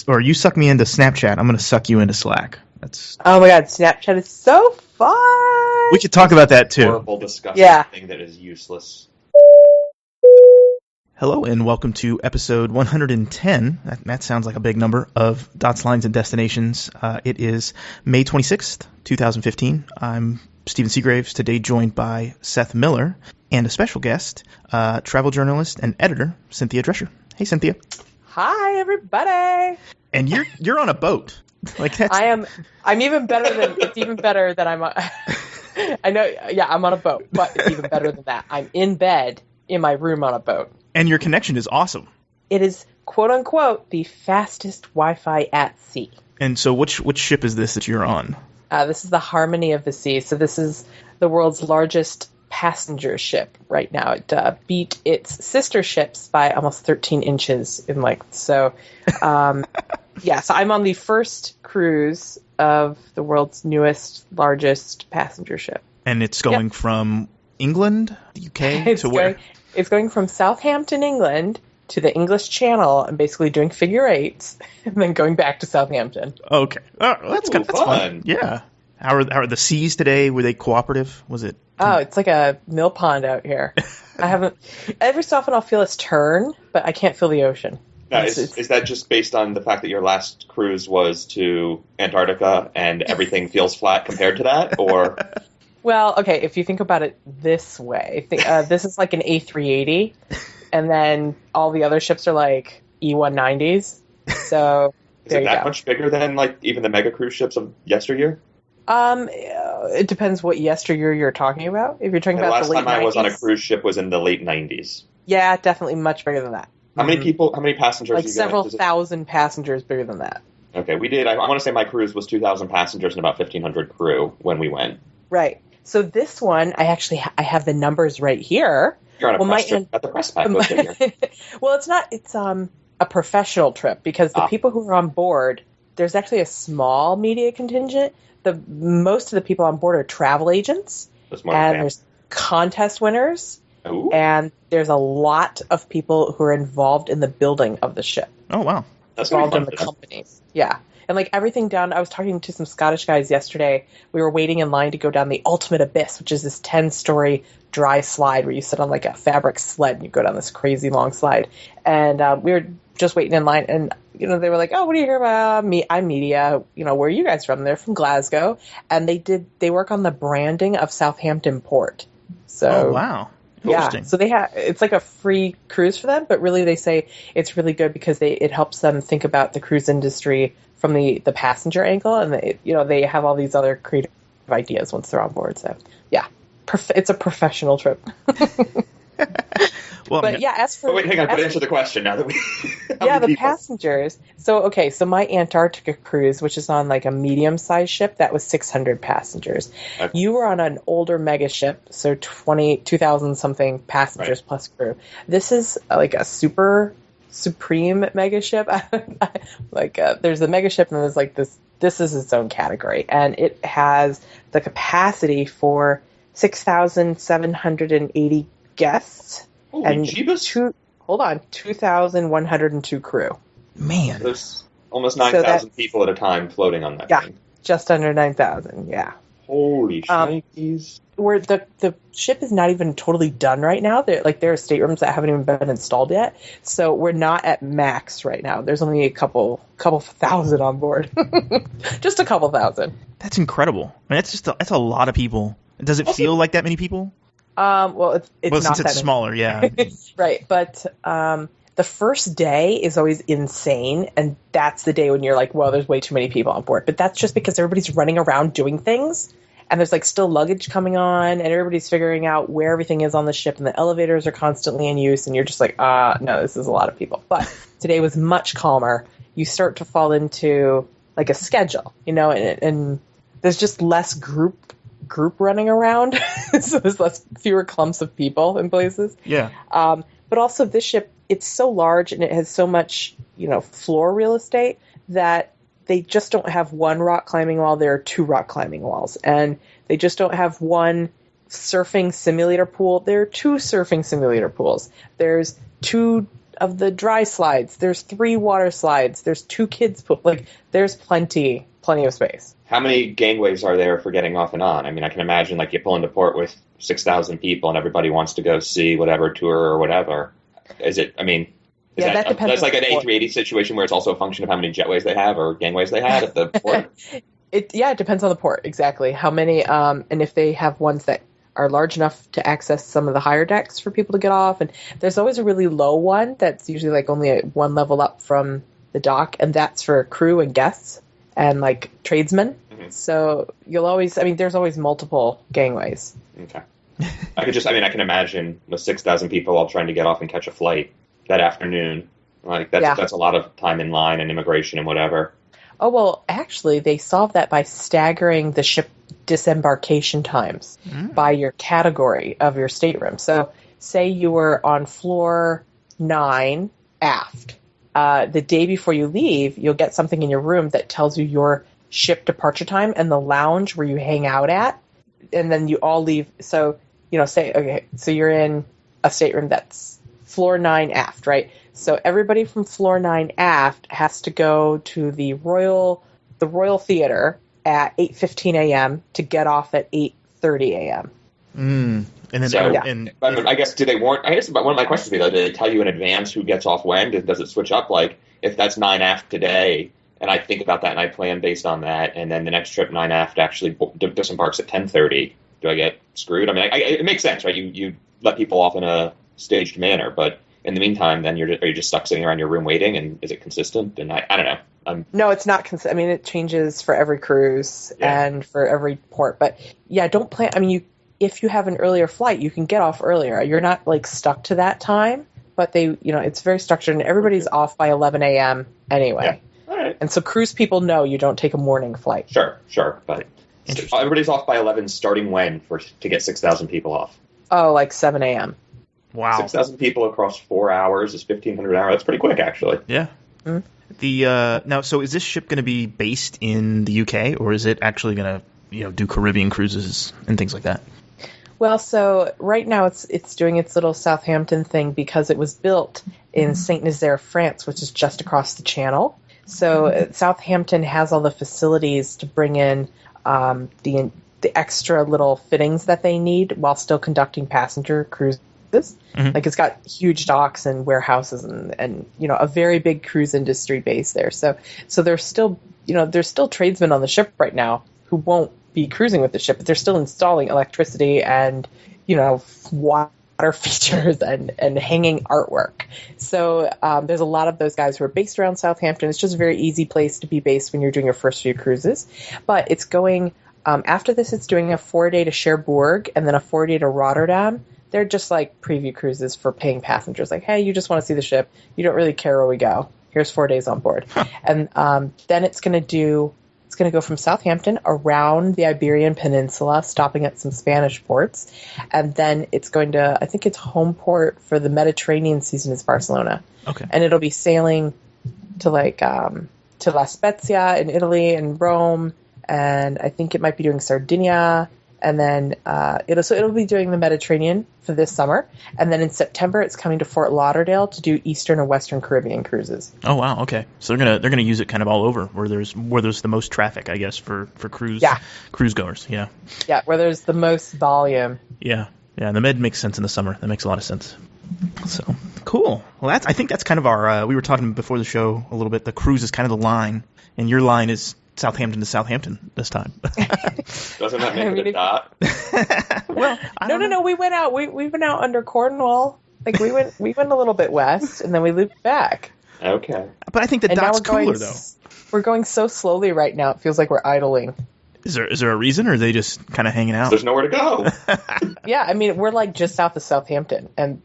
or you suck me into Snapchat, I'm going to suck you into Slack. Oh my god, Snapchat is so fun! We could talk about that too. Horrible, disgusting thing that is useless. Hello and welcome to episode 110. That sounds like a big number of Dots, Lines, and Destinations. It is May 26th, 2015. I'm Stephen Seagraves, today joined by Seth Miller and a special guest, travel journalist and editor, Cynthia Drescher. Hey, Cynthia. Hi, everybody. And you're on a boat. I'm even better than it's even better that I'm. I know. Yeah, I'm on a boat, but it's even better than that. I'm in bed in my room on a boat. And your connection is awesome. It is, quote unquote, the fastest Wi-Fi at sea. And so which ship is this that you're on? This is the Harmony of the Sea. So this is the world's largest passenger ship right now. It beat its sister ships by almost 13 inches in length. So, yeah, so I'm on the first cruise of the world's newest, largest passenger ship. And it's going from England, the UK, to where? It's going from Southampton, England, to the English Channel and basically doing figure eights and then going back to Southampton. Okay. Oh, that's fun. Yeah. How are the seas today? Were they cooperative? Was it? Oh, it's like a mill pond out here. Every so often I'll feel its turn, but I can't feel the ocean. Now, is that just based on the fact that your last cruise was to Antarctica and everything feels flat compared to that, or? Well, okay, if you think about it this way, this is like an A380, and then all the other ships are like E190s. So is it that much bigger than like even the mega cruise ships of yesteryear? It depends what yesteryear you're talking about. If you're talking about the late 90s. The last time I was on a cruise ship was in the late 90s. Yeah, definitely much bigger than that. How many people? How many passengers? Like several thousand passengers bigger than that. Okay, we did. I want to say my cruise was 2,000 passengers and about 1,500 crew when we went. Right. So this one, I have the numbers right here. You're on a press trip at the press pack. Well, it's not. It's a professional trip because the people who are on board, there's actually a small media contingent. Most of the people on board are travel agents, there's contest winners, and there's a lot of people who are involved in the building of the ship. Oh, wow. That's involved in the companies. Yeah. And like everything down, I was talking to some Scottish guys yesterday. We were waiting in line to go down the Ultimate Abyss, which is this 10-story dry slide where you sit on like a fabric sled and you go down this crazy long slide. And we were just waiting in line, and they were like, "Oh, what do you hear about me? I'm media. Where are you guys from?" They're from Glasgow, and they work on the branding of Southampton Port. So, oh wow. Yeah, so it's like a free cruise for them, but really they say it's really good because it helps them think about the cruise industry from the passenger angle, and they have all these other creative ideas once they're on board. So yeah, it's a professional trip. Well, but yeah, wait, hang on, but answer the question now that we. The passengers. So my Antarctica cruise, which is on like a medium-sized ship, that was 600 passengers. Okay. You were on an older mega ship, so 2,000 something passengers plus crew. This is like a supreme mega ship. There's a mega ship, and there's like this. This is its own category, and it has the capacity for 6,780 guests. Holy and Jeebus. 2,102 crew. Man. There's almost 9,000 people at a time floating on that thing. Just under 9,000, yeah. Holy shnikes. Where the ship is not even totally done right now. There are staterooms that haven't even been installed yet. So we're not at max right now. There's only a couple thousand on board. Just a couple thousand. That's incredible. I mean, that's a lot of people. Does it feel like that many people? Well, it's not since that it's smaller, yeah. Right, but the first day is always insane, and that's the day when you're like, well, there's way too many people on board. But that's just because everybody's running around doing things, and there's like still luggage coming on, and everybody's figuring out where everything is on the ship, and the elevators are constantly in use, and you're just like, no, this is a lot of people. But today was much calmer. You start to fall into like a schedule, and there's just less group running around, so there's fewer clumps of people in places. Yeah. But also this ship, it's so large and it has so much, floor real estate that they just don't have one rock climbing wall. There are two rock climbing walls, and they just don't have one surfing simulator pool. There are two surfing simulator pools. There's two of the dry slides. There's 3 water slides. There's 2 kids pool. Like, there's plenty of space. How many gangways are there for getting off and on? I mean, I can imagine like you pull into port with 6,000 people and everybody wants to go see whatever tour or whatever. Is it? I mean, that depends. That's like an port. A380 situation where it's also a function of how many jetways they have or gangways they have at the port. It depends on the port exactly. How many, and if they have ones that are large enough to access some of the higher decks for people to get off. And there's always a really low one that's usually like only 1 level up from the dock, and that's for crew and guests and like tradesmen. Mm-hmm. So you'll always, I mean, there's always multiple gangways. Okay. I can imagine with 6,000 people all trying to get off and catch a flight that afternoon. Like that's a lot of time in line and immigration and whatever. Oh, well, actually, they solved that by staggering the ship disembarkation times by your category of your stateroom. So say you were on floor 9 aft. The day before you leave, you'll get something in your room that tells you your ship departure time and the lounge where you hang out at. And then you all leave. So, so you're in a stateroom that's floor 9 aft, right? So everybody from floor 9 aft has to go to the Royal Theater at 8:15 a.m. to get off at 8:30 a.m. And then, I guess, do they warn? I guess one of my questions would be, though, do they tell you in advance who gets off when? Does it switch up? Like, if that's 9 aft today, and I think about that and I plan based on that, and then the next trip 9 aft actually disembarks at 10:30, do I get screwed? I mean, it makes sense, right? You let people off in a staged manner, but in the meantime, then are you just stuck sitting around your room waiting, and is it consistent? And I don't know. No, it's not consistent. I mean, it changes for every cruise and for every port. But yeah, don't plan. I mean, if you have an earlier flight, you can get off earlier. You're not like stuck to that time, but it's very structured, and everybody's off by 11 a.m. anyway. Yeah. All right. And so cruise people know you don't take a morning flight. Sure, but everybody's off by 11. Starting when to get 6,000 people off? Oh, like 7 a.m. Wow. 6,000 people across 4 hours is 1,500 hours. That's pretty quick, actually. Yeah. Mm-hmm. Now, so is this ship going to be based in the UK, or is it actually going to, do Caribbean cruises and things like that? Well, so right now it's doing its little Southampton thing because it was built in Saint Nazaire, France, which is just across the channel. So Southampton has all the facilities to bring in the extra little fittings that they need while still conducting passenger cruises. Mm-hmm. Like, it's got huge docks and warehouses and a very big cruise industry base there. So there's still tradesmen on the ship right now who won't be cruising with the ship, but they're still installing electricity and water features and hanging artwork. So there's a lot of those guys who are based around Southampton. It's just a very easy place to be based when you're doing your first few cruises. But it's going after this. It's doing a 4-day to Cherbourg and then a 4-day to Rotterdam. They're just like preview cruises for paying passengers. Like, hey, you just want to see the ship. You don't really care where we go. Here's 4 days on board. Huh. And then it's going to go from Southampton around the Iberian Peninsula, stopping at some Spanish ports. And then it's going to, I think its home port for the Mediterranean season is Barcelona. Okay. And it'll be sailing to to La Spezia in Italy and Rome. And I think it might be doing Sardinia. And then it'll be doing the Mediterranean for this summer, and then in September it's coming to Fort Lauderdale to do Eastern and Western Caribbean cruises. Oh wow, okay. So they're gonna use it kind of all over where there's the most traffic, I guess, for cruise goers. Yeah. Yeah, where there's the most volume. Yeah. And the Med makes sense in the summer. That makes a lot of sense. So cool. Well, I think that's kind of our. We were talking before the show a little bit. The cruise is kind of the line, and your line is Southampton to Southampton this time. Doesn't that make it a dot? Well, no. We went out. We went out under Cornwall. Like we went a little bit west, and then we looped back. Okay. But I think the dot's cooler though. We're going so slowly right now. It feels like we're idling. Is there a reason, or are they just kind of hanging out? There's nowhere to go. Yeah, I mean, we're like just south of Southampton, and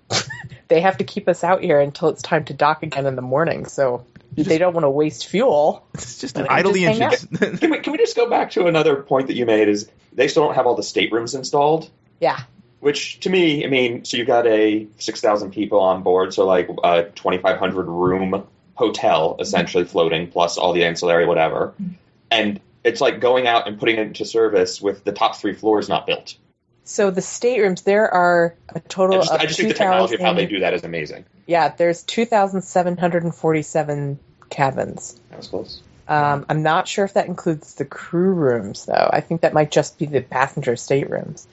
they have to keep us out here until it's time to dock again in the morning. So. They don't want to waste fuel. It's just an idle the engines. Can we just go back to another point that you made? Is they still don't have all the staterooms installed? Yeah. Which to me, I mean, so you got a 6,000 people on board, so like a 2,500 room hotel essentially floating, plus all the ancillary whatever, and it's like going out and putting it into service with the top 3 floors not built. So the staterooms, there are a total of I just think the technology of how they do that is amazing. Yeah, there's 2,747 cabins. That was close. I'm not sure if that includes the crew rooms, though. I think that might just be the passenger staterooms.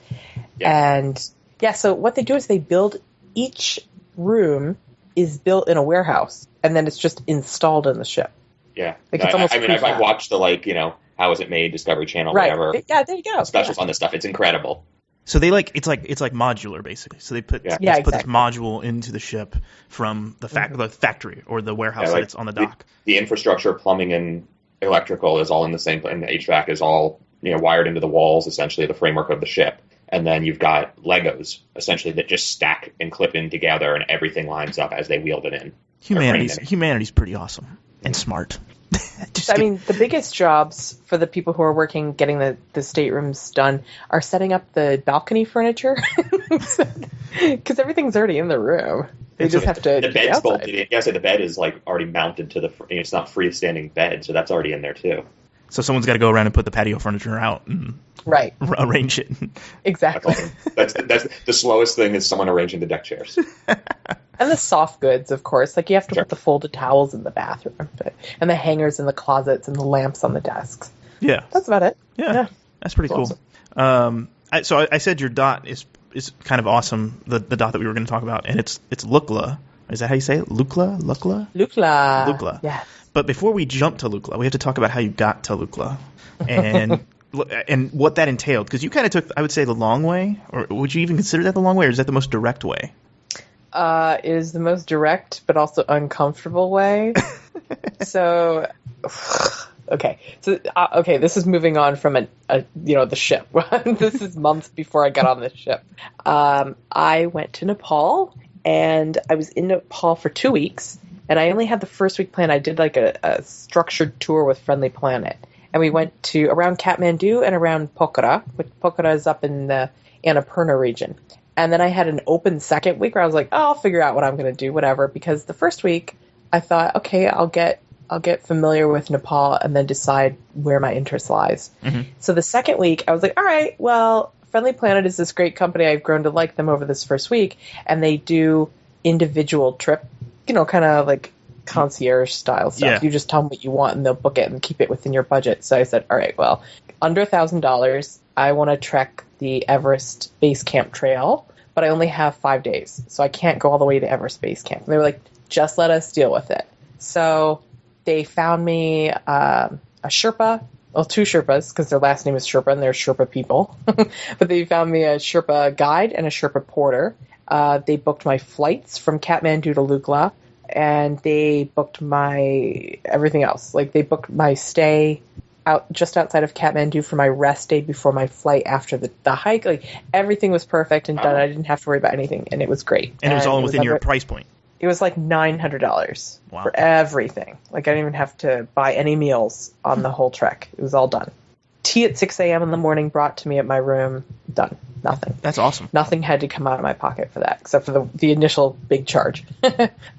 Yeah. And yeah, so what they do is they build, each room is built in a warehouse, and then it's just installed in the ship. Yeah. Like, it's almost I've watched the, how is it made, Discovery Channel, whatever. Yeah, there you go. Specials on this stuff. It's incredible. So they it's like modular, basically. So they put put this module into the ship from the factory or the warehouse that it's on the dock. The infrastructure, plumbing and electrical is all in the same place, and the HVAC is all wired into the walls, essentially the framework of the ship. And then you've got Legos, essentially, that just stack and clip in together, and everything lines up as they wheel it in. Humanity's pretty awesome and smart. The biggest jobs for the people who are working getting the staterooms done are setting up the balcony furniture, because everything's already in the room. They just have to. The bed's bolted in. Yeah, the bed is already mounted to the. It's not freestanding bed, so that's already in there too. So someone's got to go around and put the patio furniture out and arrange it. Exactly. That's the slowest thing is someone arranging the deck chairs. And the soft goods, of course. You have to put the folded towels in the bathroom, and the hangers in the closets, and the lamps on the desks. Yeah. That's about it. Yeah. That's pretty cool. Awesome. I said your dot is kind of awesome, the dot that we were going to talk about, and it's Lukla. Is that how you say it? Lukla? Lukla. Yeah. But before we jump to Lukla, we have to talk about how you got to Lukla and and what that entailed. Because you kind of took, I would say, the long way. Or would you even consider that the long way, or is that the most direct way? It is the most direct, but also uncomfortable way. So, okay. So, this is moving on from the ship. This is months before I got on the ship. I went to Nepal, and I was in Nepal for 2 weeks. And I only had the first week planned. I did a structured tour with Friendly Planet. And we went to around Kathmandu and around Pokhara, which Pokhara is up in the Annapurna region. And then I had an open second week where I was like, I'll figure out what I'm going to do, whatever. Because the first week I thought, okay, I'll get familiar with Nepal and then decide where my interest lies. Mm-hmm. So the second week I was like, all right, well, Friendly Planet is this great company. I've grown to like them over this first week. And they do individual trip, kind of like concierge style stuff. Yeah. You just tell them what you want and they'll book it and keep it within your budget. So I said, all right, well, under $1,000, I want to trek the Everest Base Camp Trail, but I only have 5 days. So I can't go all the way to Everest Base Camp. And they were like, just let us deal with it. So they found me a Sherpa, well, 2 Sherpas, because their last name is Sherpa and they're Sherpa people. But they found me a Sherpa guide and a Sherpa porter. They booked my flights from Kathmandu to Lukla, and they booked my everything else. They booked my stay out just outside of Kathmandu for my rest day before my flight after the hike. Everything was perfect and done. I didn't have to worry about anything, and it was great. And it was all within your price point. It was $900 for everything. I didn't even have to buy any meals on the whole trek. It was all done. Tea at 6 a.m. in the morning brought to me at my room. Done. Nothing. That's awesome. Nothing had to come out of my pocket for that, except for the initial big charge.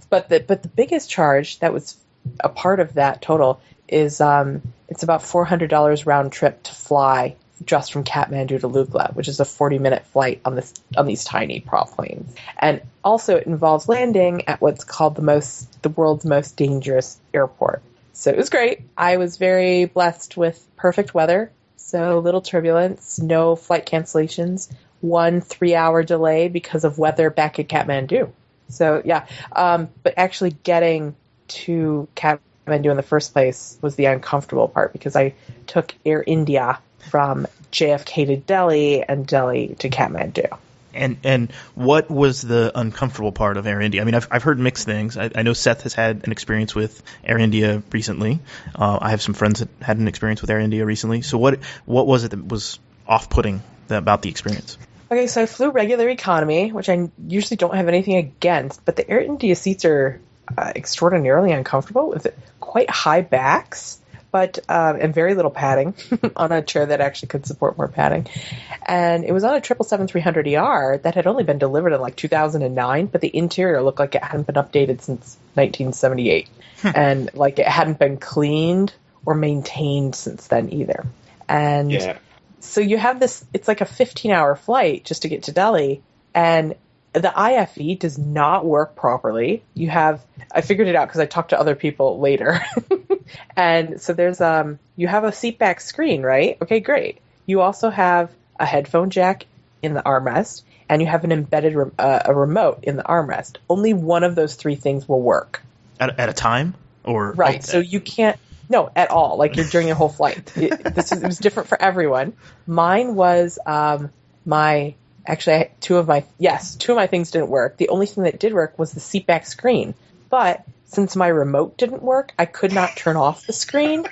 But the biggest charge that was a part of that total is it's about $400 round trip to fly just from Kathmandu to Lukla, which is a 40-minute flight on these tiny prop planes. And also it involves landing at what's called the world's most dangerous airport. So it was great. I was very blessed with perfect weather, so little turbulence, no flight cancellations, 1 3-hour delay because of weather back at Kathmandu. So yeah, but actually getting to Kathmandu in the first place was the uncomfortable part, because I took Air India from JFK to Delhi and Delhi to Kathmandu. And what was the uncomfortable part of Air India? I mean, I've heard mixed things. I know Seth has had an experience with Air India recently. I have some friends that had an experience with Air India recently. So what was it that was off-putting about the experience? Okay, so I flew regular economy, which I usually don't have anything against, but the Air India seats are extraordinarily uncomfortable with quite high backs, but and very little padding on a chair that actually could support more padding. And it was on a 777-300ER that had only been delivered in 2009, but the interior looked like it hadn't been updated since 1978. And it hadn't been cleaned or maintained since then either. And So you have this, it's like a 15-hour flight just to get to Delhi, and the IFE does not work properly. I figured it out because I talked to other people later. And so you have a seatback screen, right? Okay, great. You also have a headphone jack in the armrest, and you have an embedded a remote in the armrest. Only one of those three things will work. At a time? Or Right, so you can't, no, at all. Like you're during a whole flight. It was different for everyone. Mine was two of my things didn't work. The only thing that did work was the seatback screen. But since my remote didn't work, I could not turn off the screen.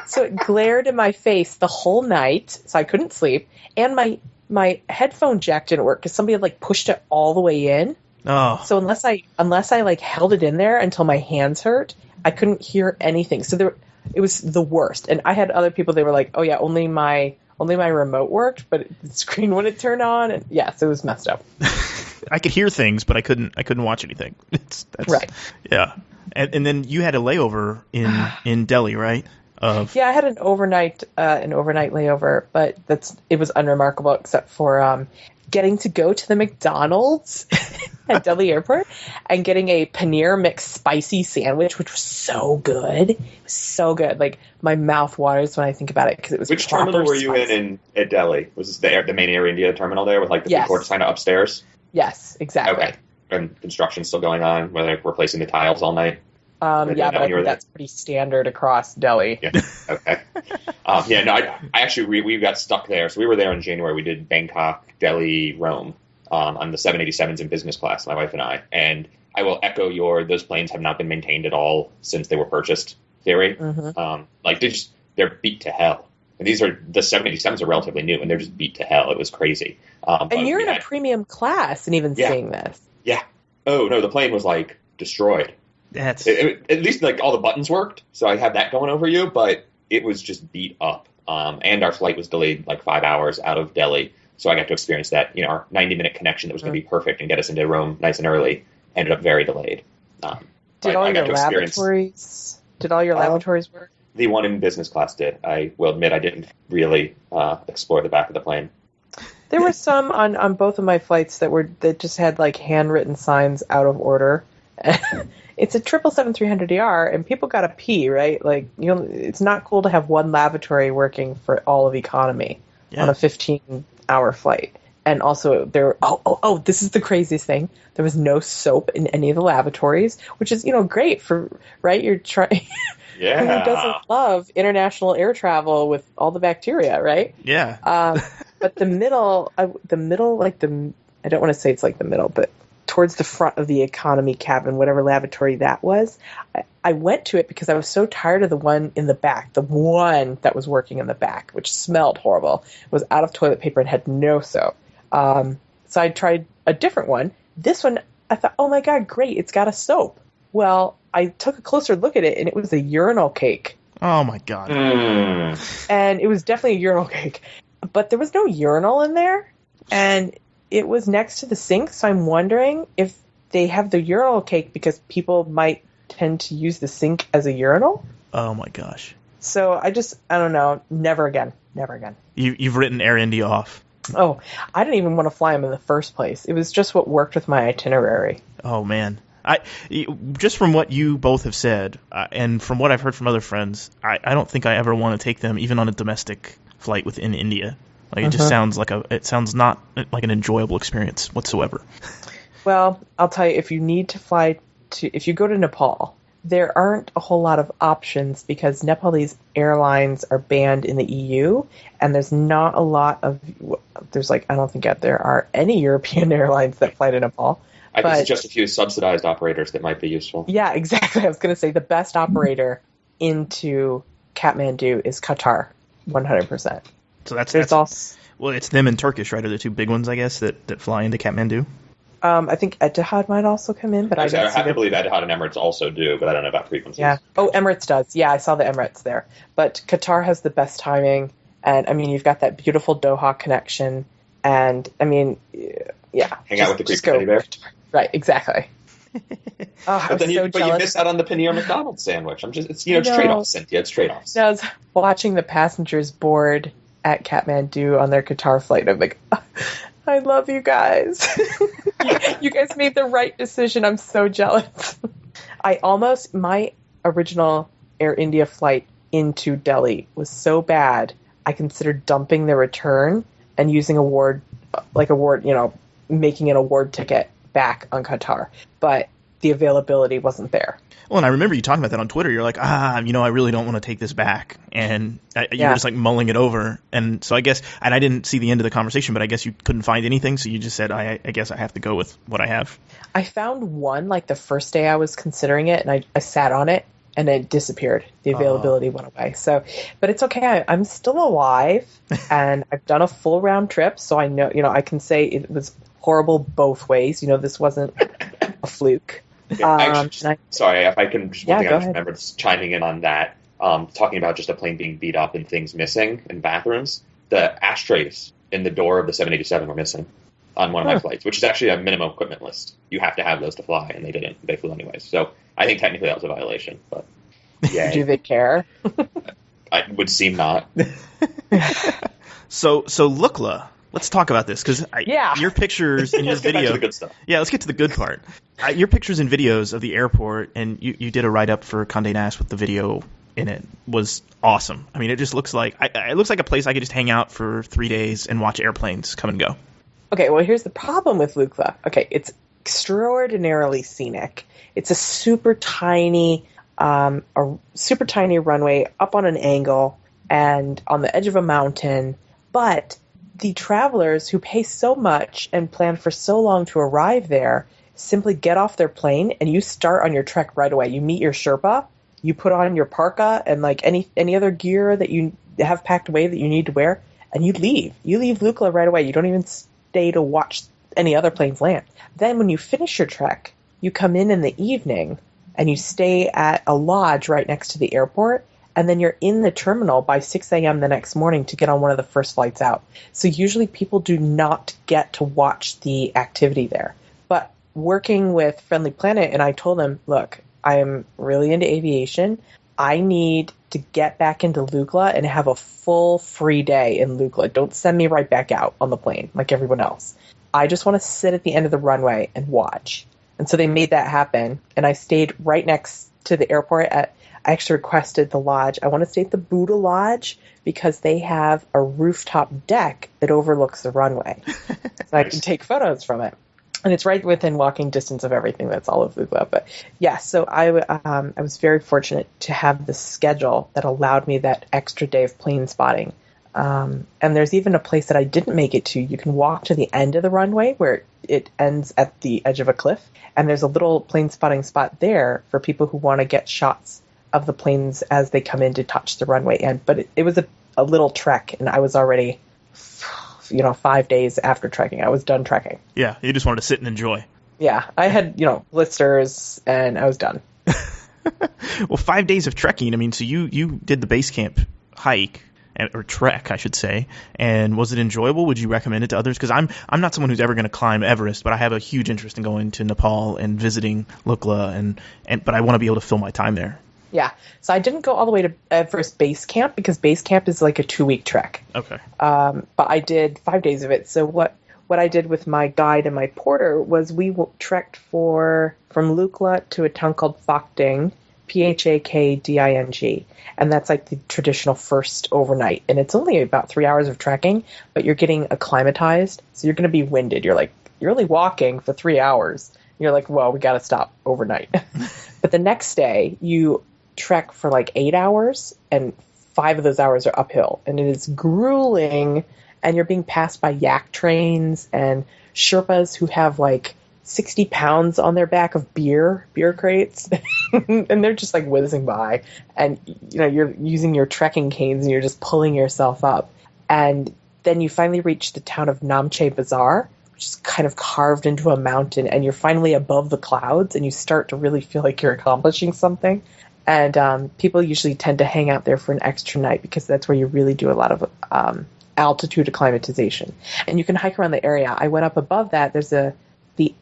So it glared in my face the whole night, so I couldn't sleep. And my headphone jack didn't work because somebody had like pushed it all the way in. Oh. So unless I like held it in there until my hands hurt, I couldn't hear anything. So it was the worst. And I had other people, they were like, oh yeah, only my remote worked, but the screen wouldn't turn on. And yes, it was messed up. I could hear things, but I couldn't watch anything. That's right. Yeah. And then you had a layover in Delhi, right? Yeah, I had an overnight layover, but it was unremarkable except for getting to go to the McDonald's at Delhi Airport and getting a paneer mixed spicy sandwich, which was so good. It was so good. Like my mouth waters when I think about it because it was. Which terminal were you in at Delhi? Was this the main Air India terminal there with like the food court kind of upstairs? Yes, exactly. Okay. And construction's still going on, where they're replacing the tiles all night. Yeah, but I think that's pretty standard across Delhi. Yeah. Okay. I actually we got stuck there. So we were there in January. We did Bangkok, Delhi, Rome on the 787s in business class, my wife and I. And I will echo those planes have not been maintained at all since they were purchased theory. Mm-hmm. They're beat to hell. And the 787s are relatively new, and they're just beat to hell. It was crazy. And you're in a premium class and even seeing this. Yeah. Oh, no, the plane was like destroyed. At least like all the buttons worked, so I had that going over you, but it was just beat up. And our flight was delayed like 5 hours out of Delhi, so I got to experience that. Our 90-minute connection that was going to be perfect and get us into Rome nice and early ended up very delayed. Did all your laboratories work? The one in business class did. I will admit I didn't really explore the back of the plane. There were some on both of my flights that just had like handwritten signs out of order. It's a 777-300ER, and people got to pee, right? Like, it's not cool to have one lavatory working for all of economy on a 15-hour flight. And also, this is the craziest thing. There was no soap in any of the lavatories, which is, great for, right? You're trying. Yeah. Who doesn't love international air travel with all the bacteria, right? Yeah. But the middle, I don't want to say it's like the middle, but towards the front of the economy cabin, whatever lavatory that was, I went to it because I was so tired of the one in the back, the one that was working in the back, which smelled horrible. It was out of toilet paper and had no soap. So I tried a different one. This one, I thought, oh my God, great, it's got a soap. Well, I took a closer look at it, and it was a urinal cake. Oh my God. And it was definitely a urinal cake. But there was no urinal in there, and it was next to the sink, so I'm wondering if they have the urinal cake because people might tend to use the sink as a urinal. Oh my gosh. So I don't know. Never again. Never again. You've written Air India off. Oh, I didn't even want to fly them in the first place. It was just what worked with my itinerary. Oh man. Just from what you both have said, and from what I've heard from other friends, I don't think I ever want to take them even on a domestic flight within India. Like, it just sounds not like an enjoyable experience whatsoever. Well, I'll tell you, if you go to Nepal, there aren't a whole lot of options because Nepalese airlines are banned in the EU, and there's not a lot of, I don't think there are any European airlines that fly to Nepal. I think it's just a few subsidized operators that might be useful. Yeah, exactly. I was going to say the best operator into Kathmandu is Qatar, 100%. So it's them and Turkish, right? Are the two big ones, I guess, that fly into Kathmandu? I think Etihad might also come in, but I have to believe Etihad and Emirates also do, but I don't know about frequencies. Yeah. Oh, Emirates does. Yeah, I saw the Emirates there. But Qatar has the best timing, and I mean, you've got that beautiful Doha connection, and I mean, yeah. Hang out with the creepy teddy bear. Right. Exactly. But you miss out on the paneer McDonald's sandwich. It's trade-offs, Cynthia. It's trade-offs. I was watching the passengers board at Kathmandu on their Qatar flight. I'm like, I love you guys. You guys made the right decision. I'm so jealous. My original Air India flight into Delhi was so bad, I considered dumping the return and using making an award ticket back on Qatar. But the availability wasn't there. Well, and I remember you talking about that on Twitter. You're like, I really don't want to take this back. And you were just like mulling it over. And so I guess, and I didn't see the end of the conversation, but I guess you couldn't find anything. So you just said, I guess I have to go with what I have. I found one like the first day I was considering it, and I sat on it and it disappeared. The availability went away. So, but it's okay. I'm still alive and I've done a full round trip. So I know, I can say it was horrible both ways. This wasn't a fluke. Sorry, if I can, just one thing I just ahead. remembered chiming in on that, talking about just a plane being beat up and things missing in bathrooms. The ashtrays in the door of the 787 were missing on one of my flights, which is actually a minimum equipment list. You have to have those to fly, and they didn't. They flew anyways. So I think technically that was a violation, but yeah. Do they care? I would seem not. So Lukla, let's talk about this, because your pictures in your Let's get back to video. the good stuff. Yeah, let's get to the good part. Your pictures and videos of the airport, and you did a write-up for Condé Nast with the video in it, was awesome. I mean, it just looks like it looks like a place I could just hang out for 3 days and watch airplanes come and go. Okay, well, here's the problem with Lukla. Okay, it's extraordinarily scenic. It's a super tiny runway up on an angle and on the edge of a mountain, but the travelers who pay so much and plan for so long to arrive there simply get off their plane and you start on your trek right away. You meet your Sherpa, you put on your parka and like any other gear that you have packed away that you need to wear, and you leave. You leave Lukla right away. You don't even stay to watch any other planes land. Then when you finish your trek, you come in the evening and you stay at a lodge right next to the airport, and then you're in the terminal by 6 a.m. the next morning to get on one of the first flights out. So usually people do not get to watch the activity there. But working with Friendly Planet, and I told them, look, I'm really into aviation. I need to get back into Lukla and have a full free day in Lukla. Don't send me right back out on the plane like everyone else. I just want to sit at the end of the runway and watch. And so they made that happen. And I stayed right next to the airport I actually requested the lodge. I want to stay at the Buddha Lodge because they have a rooftop deck that overlooks the runway. So I can take photos from it. And it's right within walking distance of everything that's all of Lukla. But yeah, so I was very fortunate to have the schedule that allowed me that extra day of plane spotting. And there's even a place that I didn't make it to. You can walk to the end of the runway where it ends at the edge of a cliff. And there's a little plane spotting spot there for people who want to get shots of the planes as they come in to touch the runway end. But it was a little trek, and I was already 5 days after trekking. I was done trekking. Yeah, you just wanted to sit and enjoy. Yeah, I had, blisters, and I was done. Well, 5 days of trekking. I mean, so you did the base camp hike, or trek, I should say. And was it enjoyable? Would you recommend it to others? Because I'm not someone who's ever going to climb Everest, but I have a huge interest in going to Nepal and visiting Lukla, but I want to be able to fill my time there. Yeah, so I didn't go all the way to Everest Base Camp because Base Camp is like a 2-week trek. Okay. But I did 5 days of it. So what I did with my guide and my porter was we trekked from Lukla to a town called Phakding, Phakding, and that's like the traditional first overnight. And it's only about 3 hours of trekking, but you're getting acclimatized, so you're going to be winded. You're only walking for 3 hours. You're like, well, we got to stop overnight. But the next day, you trek for like 8 hours, and 5 of those hours are uphill, and it is grueling, and you're being passed by yak trains and Sherpas who have like 60 pounds on their back of beer crates, and they're just like whizzing by, and you're using your trekking canes and you're just pulling yourself up. And then you finally reach the town of Namche Bazaar, which is kind of carved into a mountain, and you're finally above the clouds, and you start to really feel like you're accomplishing something. And people usually tend to hang out there for an extra night because that's where you really do a lot of altitude acclimatization. And you can hike around the area. I went up above that. There's the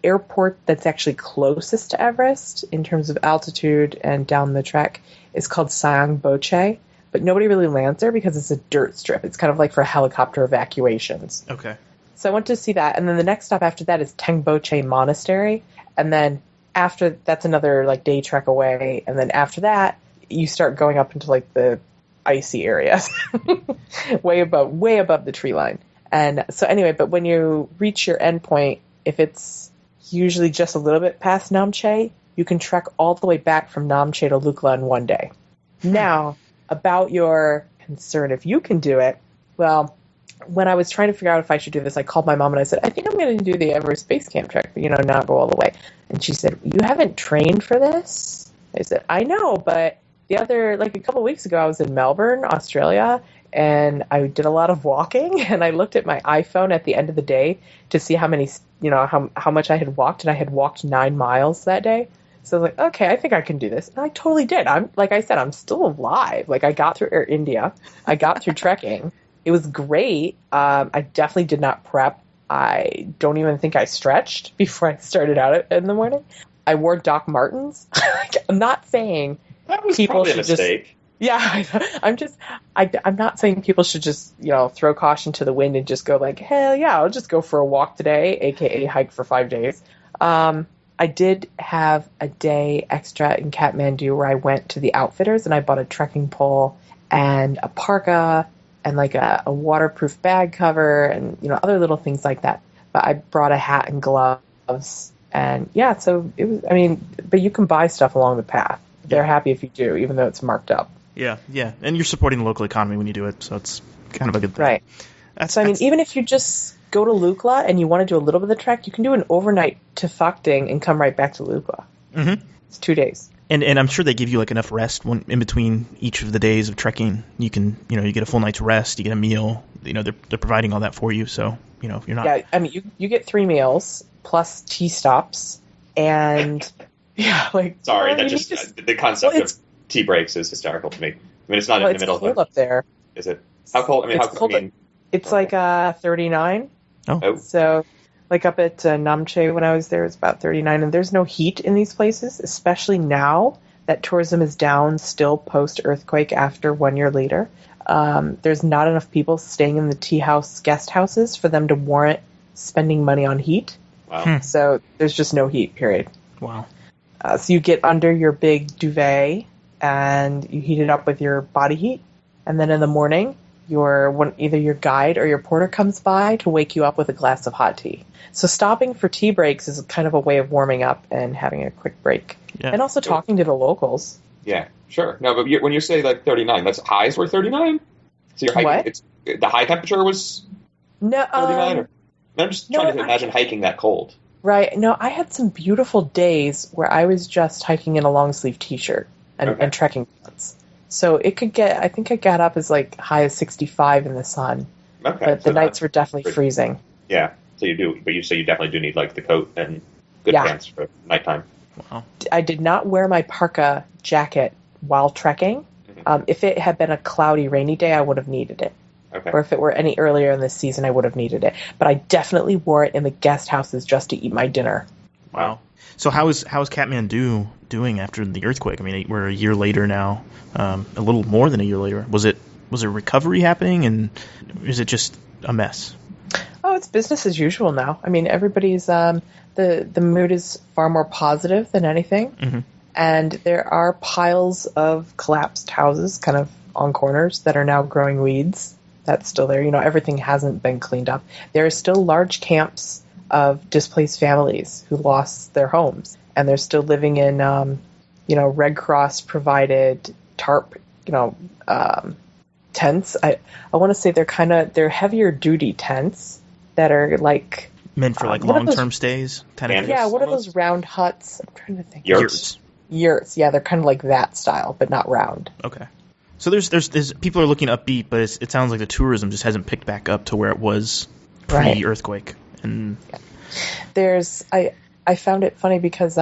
airport that's actually closest to Everest in terms of altitude and down the trek is called Sayang Boche. but nobody really lands there because it's a dirt strip. It's kind of like for helicopter evacuations. Okay. So I went to see that, and then the next stop after that is Tengboche Monastery, and then after that's another like day trek away, and then after that you start going up into like the icy areas, way above the tree line. And so anyway, but when you reach your endpoint, if it's usually just a little bit past Namche, you can trek all the way back from Namche to Lukla in one day. Now, about your concern if you can do it, well, when I was trying to figure out if I should do this, I called my mom and I said, I think I'm going to do the Everest Base Camp trek, but, not go all the way. And she said, you haven't trained for this? I said, I know, but a couple of weeks ago, I was in Melbourne, Australia, and I did a lot of walking, and I looked at my iPhone at the end of the day to see how many, how much I had walked, and I had walked 9 miles that day. So I was like, okay, I think I can do this. And I totally did. Like I said, I'm still alive. Like, I got through Air India. I got through trekking. It was great. I definitely did not prep. I don't even think I stretched before I started out in the morning. I wore Doc Martens. I'm not saying that was people probably should a mistake. I'm not saying people should just, throw caution to the wind and just go like, hell yeah, I'll just go for a walk today, aka hike for 5 days. I did have a day extra in Kathmandu where I went to the Outfitters and I bought a trekking pole and a parka and like a waterproof bag cover and, other little things like that. But I brought a hat and gloves and yeah, so it was, but you can buy stuff along the path. They're happy if you do, even though it's marked up. Yeah. And you're supporting the local economy when you do it, so it's kind of a good thing. Right. Even if you just go to Lukla and you want to do a little bit of the trek, you can do an overnight to Phakting and come right back to Lukla. Mm-hmm. It's 2 days. And I'm sure they give you like enough rest in between each of the days of trekking. You can, you get a full night's rest, you get a meal. They're providing all that for you, so you're not. Yeah, you get 3 meals plus tea stops, and yeah, like. Sorry, the concept of tea breaks is hysterical to me. It's not in the middle of it's cold of up there. Is it? How cold? It's like 39. Oh. So, like up at Namche when I was there, it's about 39, and there's no heat in these places, especially now that tourism is down still post-earthquake after 1 year later. There's not enough people staying in the tea house guest houses for them to warrant spending money on heat. Wow. So there's just no heat, period. Wow. So you get under your big duvet and you heat it up with your body heat, and then in the morning, either your guide or your porter comes by to wake you up with a glass of hot tea. So stopping for tea breaks is kind of a way of warming up and having a quick break. Yeah. And also talking to the locals. Yeah, sure. No, but when you say like 39, that's highs were 39? So you're hiking, what? The high temperature was No, 39? I'm just trying to imagine hiking that cold. Right. No, I had some beautiful days where I was just hiking in a long sleeve t-shirt and trekking pants. So it could get, I think I got up as like high as 65 in the sun. Okay. But the nights were definitely freezing. Yeah. So you do, but you definitely do need like the coat and good pants for nighttime. Wow. I did not wear my parka jacket while trekking. Mm-hmm. If it had been a cloudy, rainy day, I would have needed it. Okay. Or if it were any earlier in the season, I would have needed it. But I definitely wore it in the guest houses just to eat my dinner. Wow. So how is Kathmandu doing after the earthquake? We're a year later now, a little more than a year later. Was it recovery happening, and is it just a mess? Oh, it's business as usual now. Everybody's the mood is far more positive than anything, mm-hmm. and there are piles of collapsed houses, kind of on corners, that are now growing weeds. That's still there. Everything hasn't been cleaned up. There are still large camps of displaced families who lost their homes, and they're still living in, Red Cross provided tarp, tents. I want to say they're heavier duty tents that are like meant for like long-term stays. Yeah, what are those round huts? I'm trying to think. Yurts. Yeah, they're kind of like that style, but not round. Okay. So there's people are looking upbeat, but it sounds like the tourism just hasn't picked back up to where it was pre-earthquake. And I found it funny because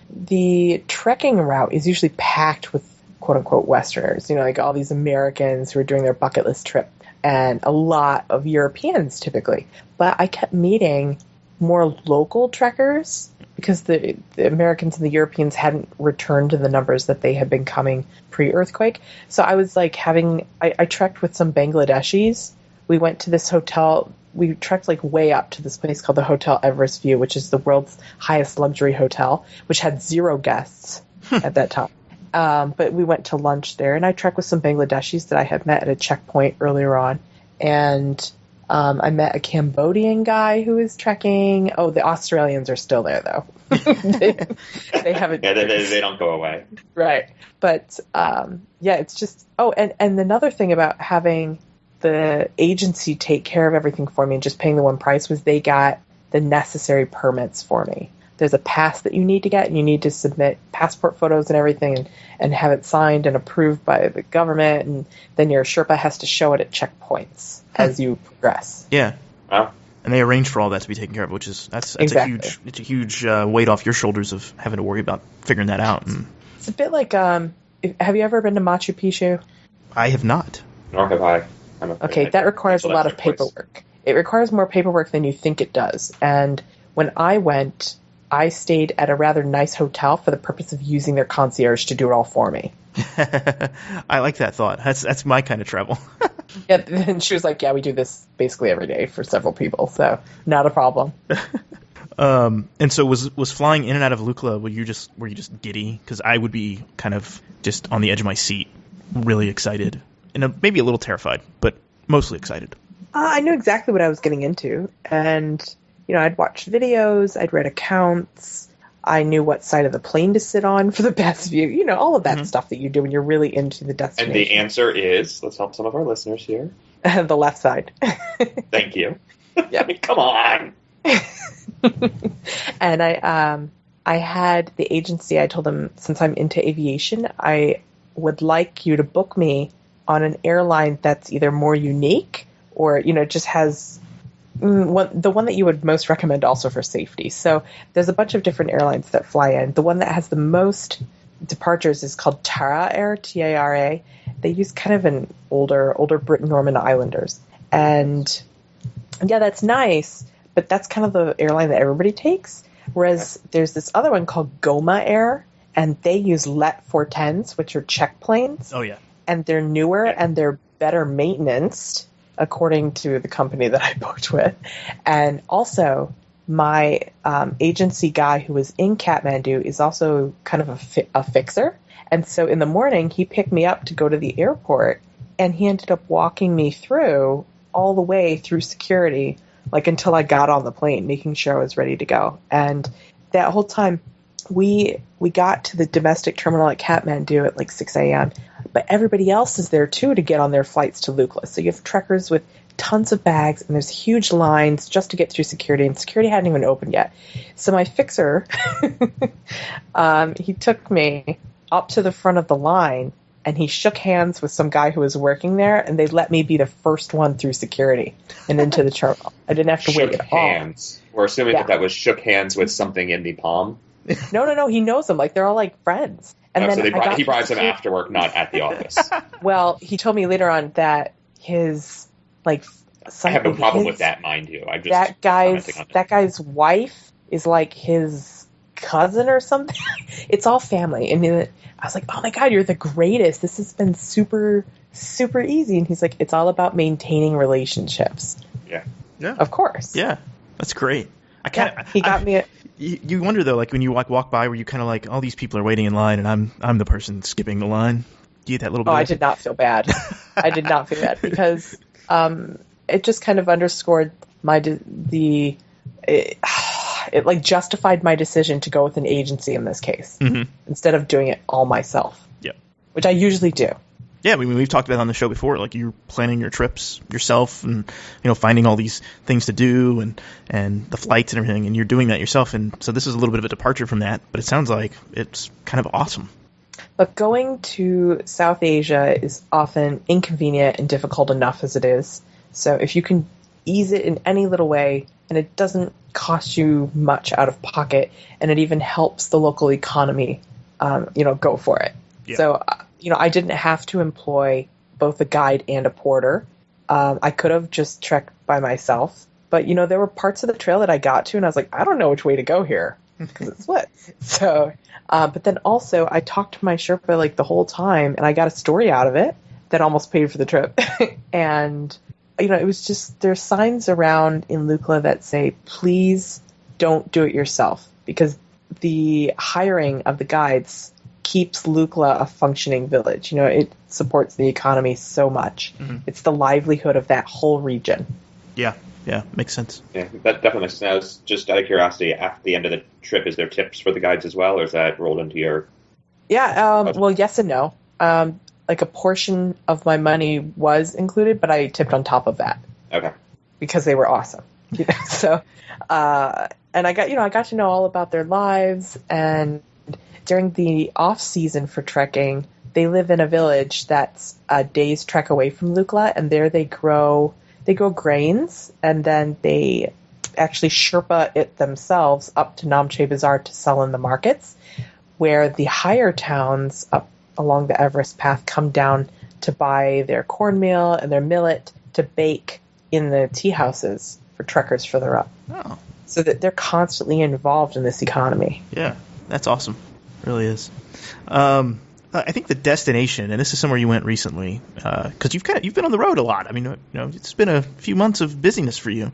the trekking route is usually packed with quote unquote Westerners, like all these Americans who are doing their bucket list trip, and a lot of Europeans typically. But I kept meeting more local trekkers because the Americans and the Europeans hadn't returned to the numbers that they had been coming pre-earthquake. So I was like I trekked with some Bangladeshis. We went to this hotel. We trekked like way up to this place called the Hotel Everest View, which is the world's highest luxury hotel, which had 0 guests at that time. But we went to lunch there, and I trekked with some Bangladeshis that I had met at a checkpoint earlier on. And I met a Cambodian guy who was trekking. Oh, the Australians are still there, though. they haven't. Yeah, they don't go away. Right. But, yeah, it's just... Oh, and another thing about having the agency take care of everything for me and just paying the one price was they got the necessary permits for me. There's a pass that you need to get, and you need to submit passport photos and everything and have it signed and approved by the government, and then your Sherpa has to show it at checkpoints as you progress. Yeah. Wow. And they arrange for all that to be taken care of, which is that's Exactly. a huge weight off your shoulders of having to worry about figuring that out. And It's a bit like, have you ever been to Machu Picchu? I have not. Nor have I. Okay, that requires a lot of paperwork. It requires more paperwork than you think it does. And when I went, I stayed at a rather nice hotel for the purpose of using their concierge to do it all for me. I like that thought. That's my kind of travel. Yeah, and she was like, "Yeah, we do this basically every day for several people, so not a problem." And so was flying in and out of Lukla, were you just giddy? Because I would be kind of just on the edge of my seat, really excited, and maybe a little terrified, but mostly excited. I knew exactly what I was getting into, and I'd watched videos, I'd read accounts, I knew what side of the plane to sit on for the best view, all of that stuff that you do when you're really into the destination. And the answer is, let's help some of our listeners here. The left side. Thank you. Yeah. Come on. And I had the agency, I told them, since I'm into aviation, I would like you to book me on an airline that's either more unique or, just has the one that you would most recommend also for safety. So there's a bunch of different airlines that fly in. The one that has the most departures is called Tara Air, T-A-R-A. They use kind of an older British Norman Islanders. And yeah, that's nice, but that's kind of the airline that everybody takes. Whereas there's this other one called Goma Air, and they use Let 410s, which are check planes. Oh, yeah. And they're newer and they're better maintenance, according to the company that I booked with. And also, my agency guy who was in Kathmandu is also kind of a fixer. And so in the morning, he picked me up to go to the airport, and he ended up walking me through all the way through security, like until I got on the plane, making sure I was ready to go. And that whole time, we got to the domestic terminal at Kathmandu at like 6 a.m., but everybody else is there too to get on their flights to Lukla. So you have trekkers with tons of bags, and there's huge lines just to get through security, and security hadn't even opened yet. So my fixer, he took me up to the front of the line, and he shook hands with some guy who was working there, and they let me be the first one through security and into the terminal. I didn't have to wait at all. Hands. We're assuming that was shook hands with something in the palm. No. He knows them. Like, they're all like friends. And then so he bribes them after work, not at the office. Well, he told me later on that his I have no problem with that, mind you. That guy's wife is like his cousin or something. It's all family. And I was like, oh my God, you're the greatest. This has been super, super easy. And he's like, it's all about maintaining relationships. Yeah. Of course. Yeah. That's great. He got me. You wonder though, like when you walk by, where you kind of like, all these people are waiting in line, and I'm the person skipping the line. Do you get that little bit? Oh, I did not feel bad. I did not feel bad because it just kind of underscored it like justified my decision to go with an agency in this case instead of doing it all myself. Yep. Which I usually do. Yeah, I mean, we've talked about it on the show before. Like, you're planning your trips yourself, and finding all these things to do, and the flights and everything, and you're doing that yourself. And so this is a little bit of a departure from that, but it sounds like it's kind of awesome. But going to South Asia is often inconvenient and difficult enough as it is. So if you can ease it in any little way, and it doesn't cost you much out of pocket, and it even helps the local economy, go for it. Yeah. So, I didn't have to employ both a guide and a porter. I could have just trekked by myself. But, there were parts of the trail that I got to, and I was like, I don't know which way to go here. because it split. So, but then also I talked to my Sherpa like the whole time, and I got a story out of it that almost paid for the trip. And it was just, there's signs around in Lukla that say, please don't do it yourself, because the hiring of the guides keeps Lukla a functioning village. It supports the economy so much. Mm-hmm. It's the livelihood of that whole region. Yeah, makes sense. Yeah, that definitely makes sense. Just out of curiosity, after the end of the trip, is there tips for the guides as well, or is that rolled into your... Yeah, well, yes and no. Like a portion of my money was included, but I tipped on top of that. Okay. Because they were awesome. So, and I got to know all about their lives, and during the off season for trekking, they live in a village that's a day's trek away from Lukla, and there they grow grains, and then they actually Sherpa it themselves up to Namche Bazaar to sell in the markets, where the higher towns up along the Everest path come down to buy their cornmeal and their millet to bake in the tea houses for trekkers further up. Oh. So that they're constantly involved in this economy. Yeah, that's awesome. It really is. I think the destination, and this is somewhere you went recently, because you've been on the road a lot. I mean, it's been a few months of busyness for you.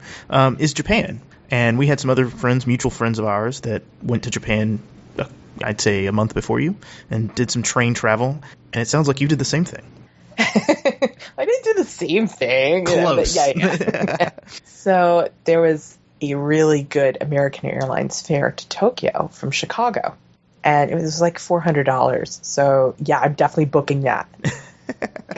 Is Japan, and we had some other friends, mutual friends of ours, that went to Japan. I'd say a month before you, and did some train travel, and it sounds like you did the same thing. I didn't do the same thing. Close. Yeah. So there was a really good American Airlines fare to Tokyo from Chicago, and it was like $400. So yeah, I'm definitely booking that.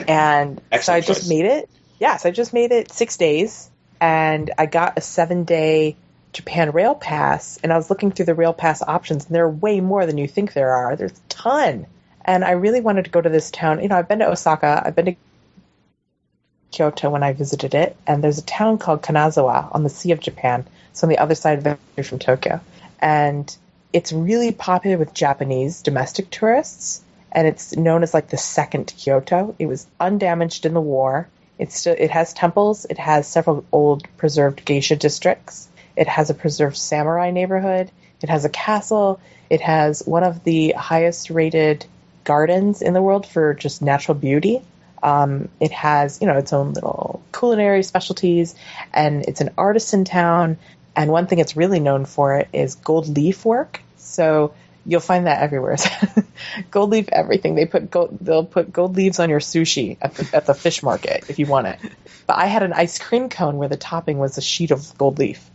And so I just made it. Yes, I just made it 6 days, and I got a 7-day Japan Rail Pass, and I was looking through the Rail Pass options, and there are way more than you think there are. There's a ton. And I really wanted to go to this town. I've been to Osaka, I've been to Kyoto when I visited it, and there's a town called Kanazawa on the Sea of Japan, so on the other side of the from Tokyo. And it's really popular with Japanese domestic tourists, and it's known as like the second Kyoto. It was undamaged in the war. It has temples, it has several old preserved geisha districts. It has a preserved samurai neighborhood. It has a castle. It has one of the highest rated gardens in the world for just natural beauty. It has, its own little culinary specialties, and it's an artisan town. And one thing it's really known for is gold leaf work. So you'll find that everywhere. Gold leaf everything. They'll put gold leaves on your sushi at the fish market if you want it. But I had an ice cream cone where the topping was a sheet of gold leaf.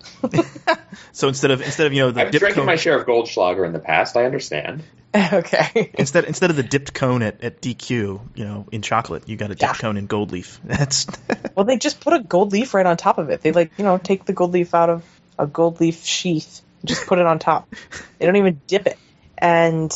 So instead of the I've drinking my share of Goldschlager in the past. I understand. Okay. Instead of the dipped cone at DQ, in chocolate, you got a dipped cone in gold leaf. That's well, they just put a gold leaf right on top of it. They take the gold leaf out of a gold leaf sheath, and just put it on top. They don't even dip it. And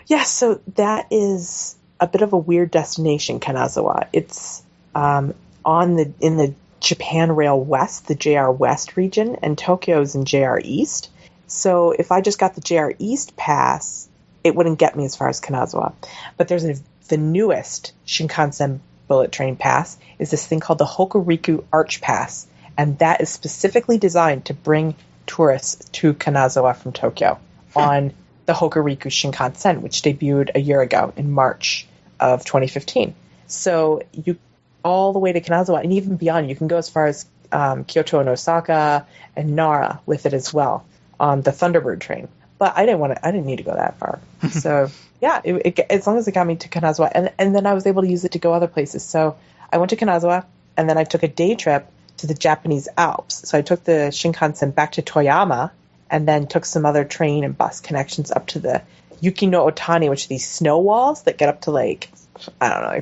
yeah, so that is a bit of a weird destination, Kanazawa. It's in the Japan Rail West, the JR West region, and Tokyo's in JR East. So if I just got the JR East pass, it wouldn't get me as far as Kanazawa. But there's the newest Shinkansen bullet train pass is this thing called the Hokuriku Arch Pass, and that is specifically designed to bring tourists to Kanazawa from Tokyo on the Hokuriku Shinkansen, which debuted a year ago in March of 2015. So you all the way to Kanazawa, and even beyond. You can go as far as Kyoto and Osaka and Nara with it as well on the Thunderbird train. But I didn't need to go that far. So yeah, as long as it got me to Kanazawa, and then I was able to use it to go other places. So I went to Kanazawa, and then I took a day trip to the Japanese Alps. So I took the Shinkansen back to Toyama, and then took some other train and bus connections up to the Yuki no Otani, which are these snow walls that get up to like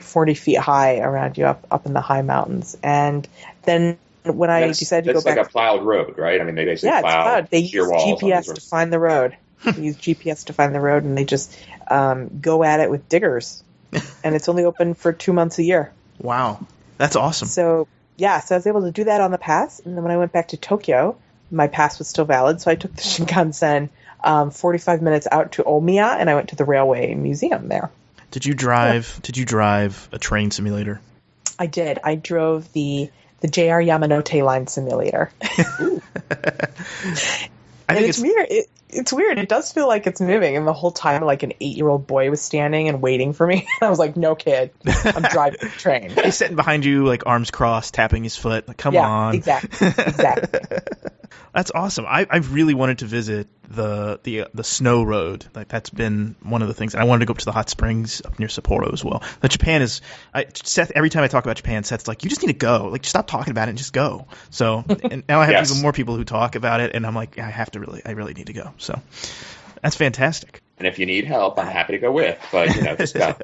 40 feet high around you up in the high mountains. And then when I decided to go back... It's like a plowed road, right? I mean, they basically it's plowed. They use GPS to find the road. They use GPS to find the road, and they just go at it with diggers. And it's only open for 2 months a year. Wow. That's awesome. So I was able to do that on the pass. And then when I went back to Tokyo, my pass was still valid. So I took the Shinkansen 45 minutes out to Omiya, and I went to the railway museum there. Did you drive a train simulator? I did. I drove the JR Yamanote line simulator. I think it's weird. It's weird. It does feel like it's moving, and the whole time, like an 8-year-old boy was standing and waiting for me. I was like, "No, kid, I'm driving the train." He's sitting behind you, like arms crossed, tapping his foot. Like, come on. Exactly. That's awesome. I really wanted to visit the snow road. Like, that's been one of the things. And I wanted to go up to the hot springs up near Sapporo as well. But Japan is Seth. Every time I talk about Japan, Seth's like, "You just need to go. Like, just stop talking about it and just go." So and now I have even more people who talk about it, and I'm like, I really need to go. So that's fantastic. And if you need help, I'm happy to go with. But just go.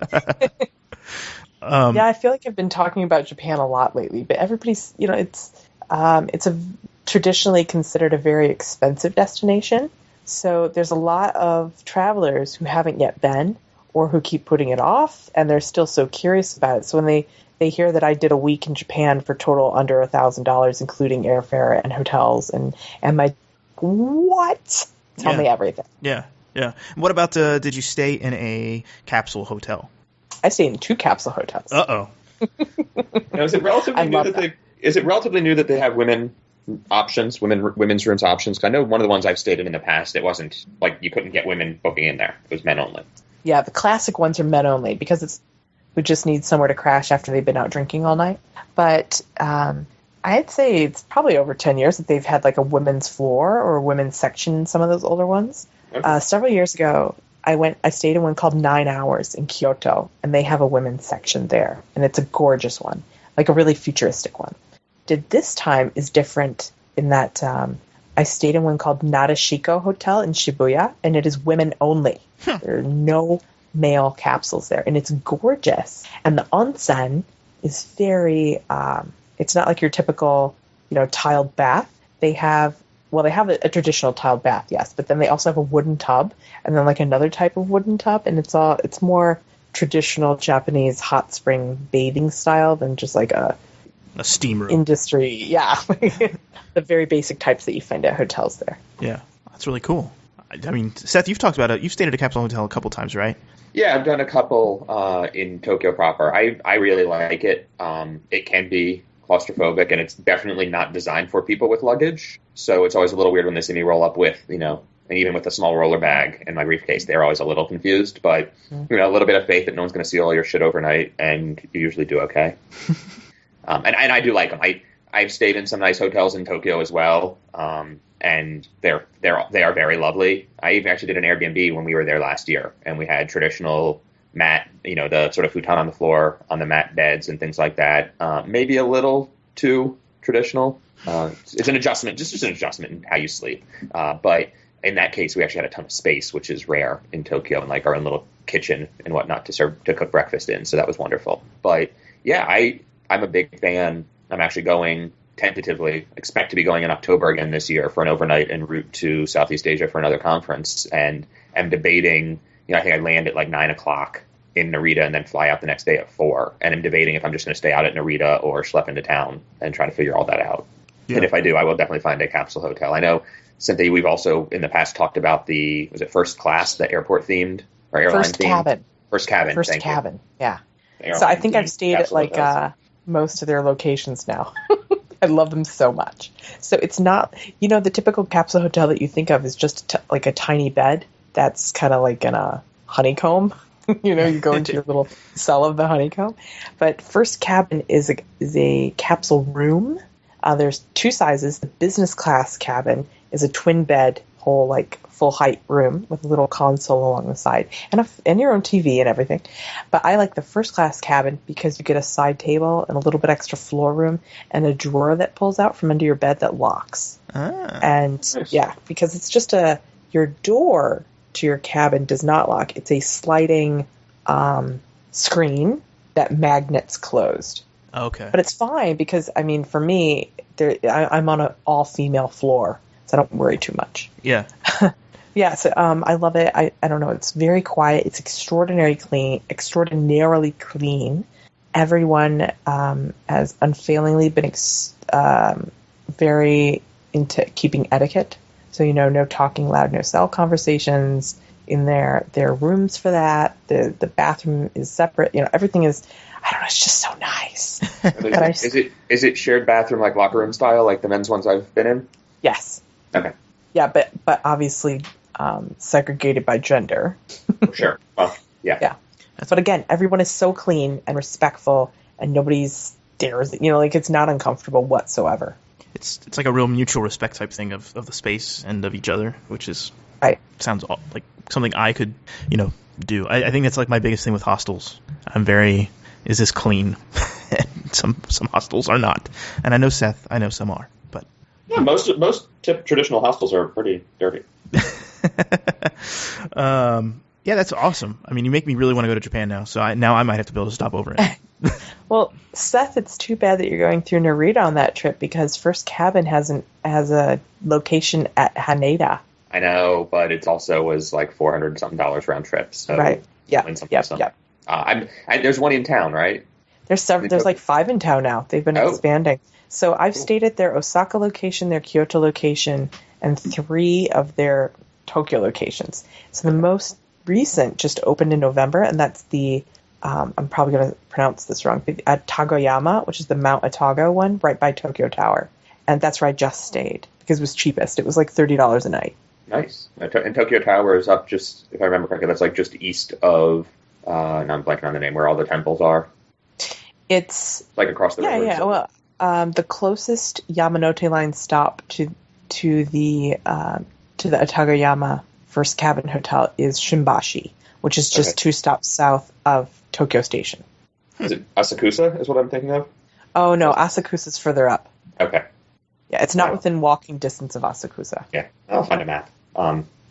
I feel like I've been talking about Japan a lot lately, but everybody's, it's a traditionally considered a very expensive destination. So there's a lot of travelers who haven't yet been or who keep putting it off, and they're still so curious about it. So when they hear that I did a week in Japan for total under $1,000, including airfare and hotels, and my what? Tell me everything. Yeah. What about did you stay in a capsule hotel? I stayed in 2 capsule hotels. Uh-oh. Is it relatively new that they have women's rooms options? 'Cause I know one of the ones I've stayed in the past, it wasn't like you couldn't get women booking in there. It was men only. Yeah, the classic ones are men only because we just need somewhere to crash after they've been out drinking all night. But I'd say it's probably over 10 years that they've had like a women's floor or a women's section in some of those older ones. Okay. Several years ago, I stayed in one called 9 Hours in Kyoto, and they have a women's section there, and it's a gorgeous one, like a really futuristic one. This time is different in that I stayed in one called Nadeshiko Hotel in Shibuya, and it is women only. There are no male capsules there, and it's gorgeous. And the onsen is very, it's not like your typical, tiled bath. They have a traditional tiled bath, yes, but then they also have a wooden tub, and then like another type of wooden tub, and it's more traditional Japanese hot spring bathing style than just like a steam room industry. Yeah, the very basic types that you find at hotels there. Yeah, that's really cool. I mean, Seth, you've talked about it. You've stayed at a capsule hotel a couple times, right? Yeah, I've done a couple in Tokyo proper. I really like it. It can be claustrophobic, and it's definitely not designed for people with luggage. So it's always a little weird when they see me roll up with, and even with a small roller bag and my briefcase, they're always a little confused. But, a little bit of faith that no one's going to steal all your shit overnight, and you usually do okay. And I do like them. I've stayed in some nice hotels in Tokyo as well, and they are very lovely. I even actually did an Airbnb when we were there last year, and we had traditional mat, the sort of futon on the floor, on the mat beds and things like that. Maybe a little too traditional. It's an adjustment, just an adjustment in how you sleep. But in that case, we actually had a ton of space, which is rare in Tokyo, and like our own little kitchen and whatnot to cook breakfast in. So that was wonderful. But yeah, I'm a big fan. I'm actually going tentatively, expect to be going in October again this year for an overnight en route to Southeast Asia for another conference, and am debating. I think I land at like 9 o'clock in Narita and then fly out the next day at 4. And I'm debating if I'm just going to stay out at Narita or schlep into town and try to figure all that out. Yeah. And if I do, I will definitely find a capsule hotel. I know, Cynthia, we've also in the past talked about was it first class, the airport themed or airline first themed? Cabin. First cabin. First thank cabin. You. Yeah. So I think I've stayed at like most of their locations now. I love them so much. So it's not, the typical capsule hotel that you think of is just like a tiny bed that's kind of like in a honeycomb. You go into your little cell of the honeycomb. But First Cabin is a capsule room. There's 2 sizes. The business class cabin is a twin bed, whole like full height room with a little console along the side and your own TV and everything. But I like the first class cabin because you get a side table and a little bit extra floor room and a drawer that pulls out from under your bed that locks. And yeah, because it's just your door to your cabin does not lock. It's a sliding screen that magnets closed. Okay. But it's fine because, for me, I'm on an all-female floor, so I don't worry too much. Yeah. Yeah, so I love it. I don't know. It's very quiet. It's extraordinarily clean. Everyone has unfailingly been very into keeping etiquette. So, no talking loud, no cell conversations in there. There are rooms for that. The bathroom is separate. Everything is, I don't know, it's just so nice. Is it shared bathroom, like locker room style, like the men's ones I've been in? Yes. Okay. Yeah, but obviously segregated by gender. For sure. Well, yeah. Yeah. But again, everyone is so clean and respectful, and nobody stares. Like it's not uncomfortable whatsoever. It's like a real mutual respect type thing of the space and of each other, which is Right. sounds like something I could do. I think that's like my biggest thing with hostels. Is this clean? some hostels are not, and I know Seth. I know some are, but yeah, most traditional hostels are pretty dirty. Yeah, that's awesome. I mean, you make me really want to go to Japan now. So now I might have to be able to stop over it. Well, Seth, it's too bad that you're going through Narita on that trip because First Cabin has a location at Haneda. I know, but it's also was like $400 something round trip. So right. Yeah. Yep. There's one in town, right? There's like 5 in town now. They've been expanding. So I've stayed at their Osaka location, their Kyoto location, and 3 of their Tokyo locations. So the most recent just opened in November, and that's the I'm probably going to pronounce this wrong, but at Tagoyama, which is the Mount Otago one, right by Tokyo Tower. And that's where I just stayed because it was cheapest. It was like $30 a night. Nice. And Tokyo Tower is up just, if I remember correctly, that's like just east of, now I'm blanking on the name, where all the temples are. It's like across the river. Yeah. Well, the closest Yamanote line stop to the Atagayama First Cabin Hotel is Shimbashi, which is just 2 stops south of Tokyo Station. Is it Asakusa is what I'm thinking of? Oh, no, Asakusa's further up. Okay. Yeah, it's not within walking distance of Asakusa. Yeah, I'll find a map.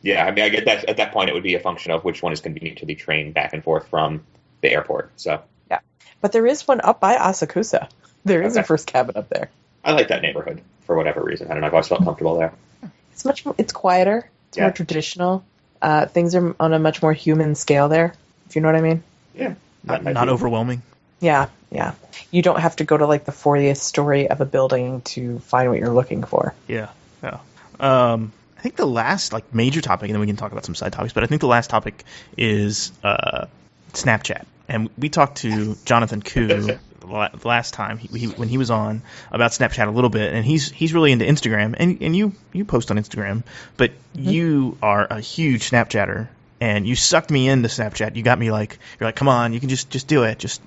Yeah, I mean, I get that at that point it would be a function of which one is convenient to the train back and forth from the airport. So yeah, but there is one up by Asakusa. There is a First Cabin up there. I like that neighborhood for whatever reason. I don't know. I've always felt comfortable there. It's quieter. It's more traditional. Things are on a much more human scale there, if you know what I mean. Yeah. Not overwhelming. Yeah. You don't have to go to like the 40th story of a building to find what you're looking for. Yeah. I think the last major topic, and then we can talk about some side topics, but I think the last topic is Snapchat. And we talked to Jonathan Koo last time when he was on about Snapchat a little bit, and he's really into Instagram, and you post on Instagram, but you are a huge Snapchatter, and you sucked me into Snapchat. You got me you're like, come on, you can just do it, just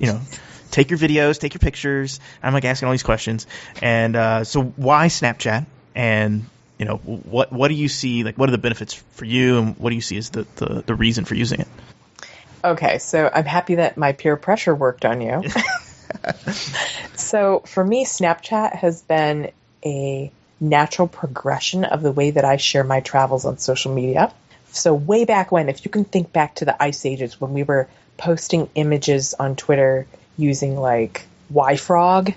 take your videos, take your pictures. I'm like asking all these questions, and so why Snapchat, and what do you see, what are the benefits for you, and what do you see as the reason for using it? Okay, so I'm happy that my peer pressure worked on you. So for me, Snapchat has been a natural progression of the way that I share my travels on social media. So way back when, if you can think back to the Ice Ages when we were posting images on Twitter using like YFrog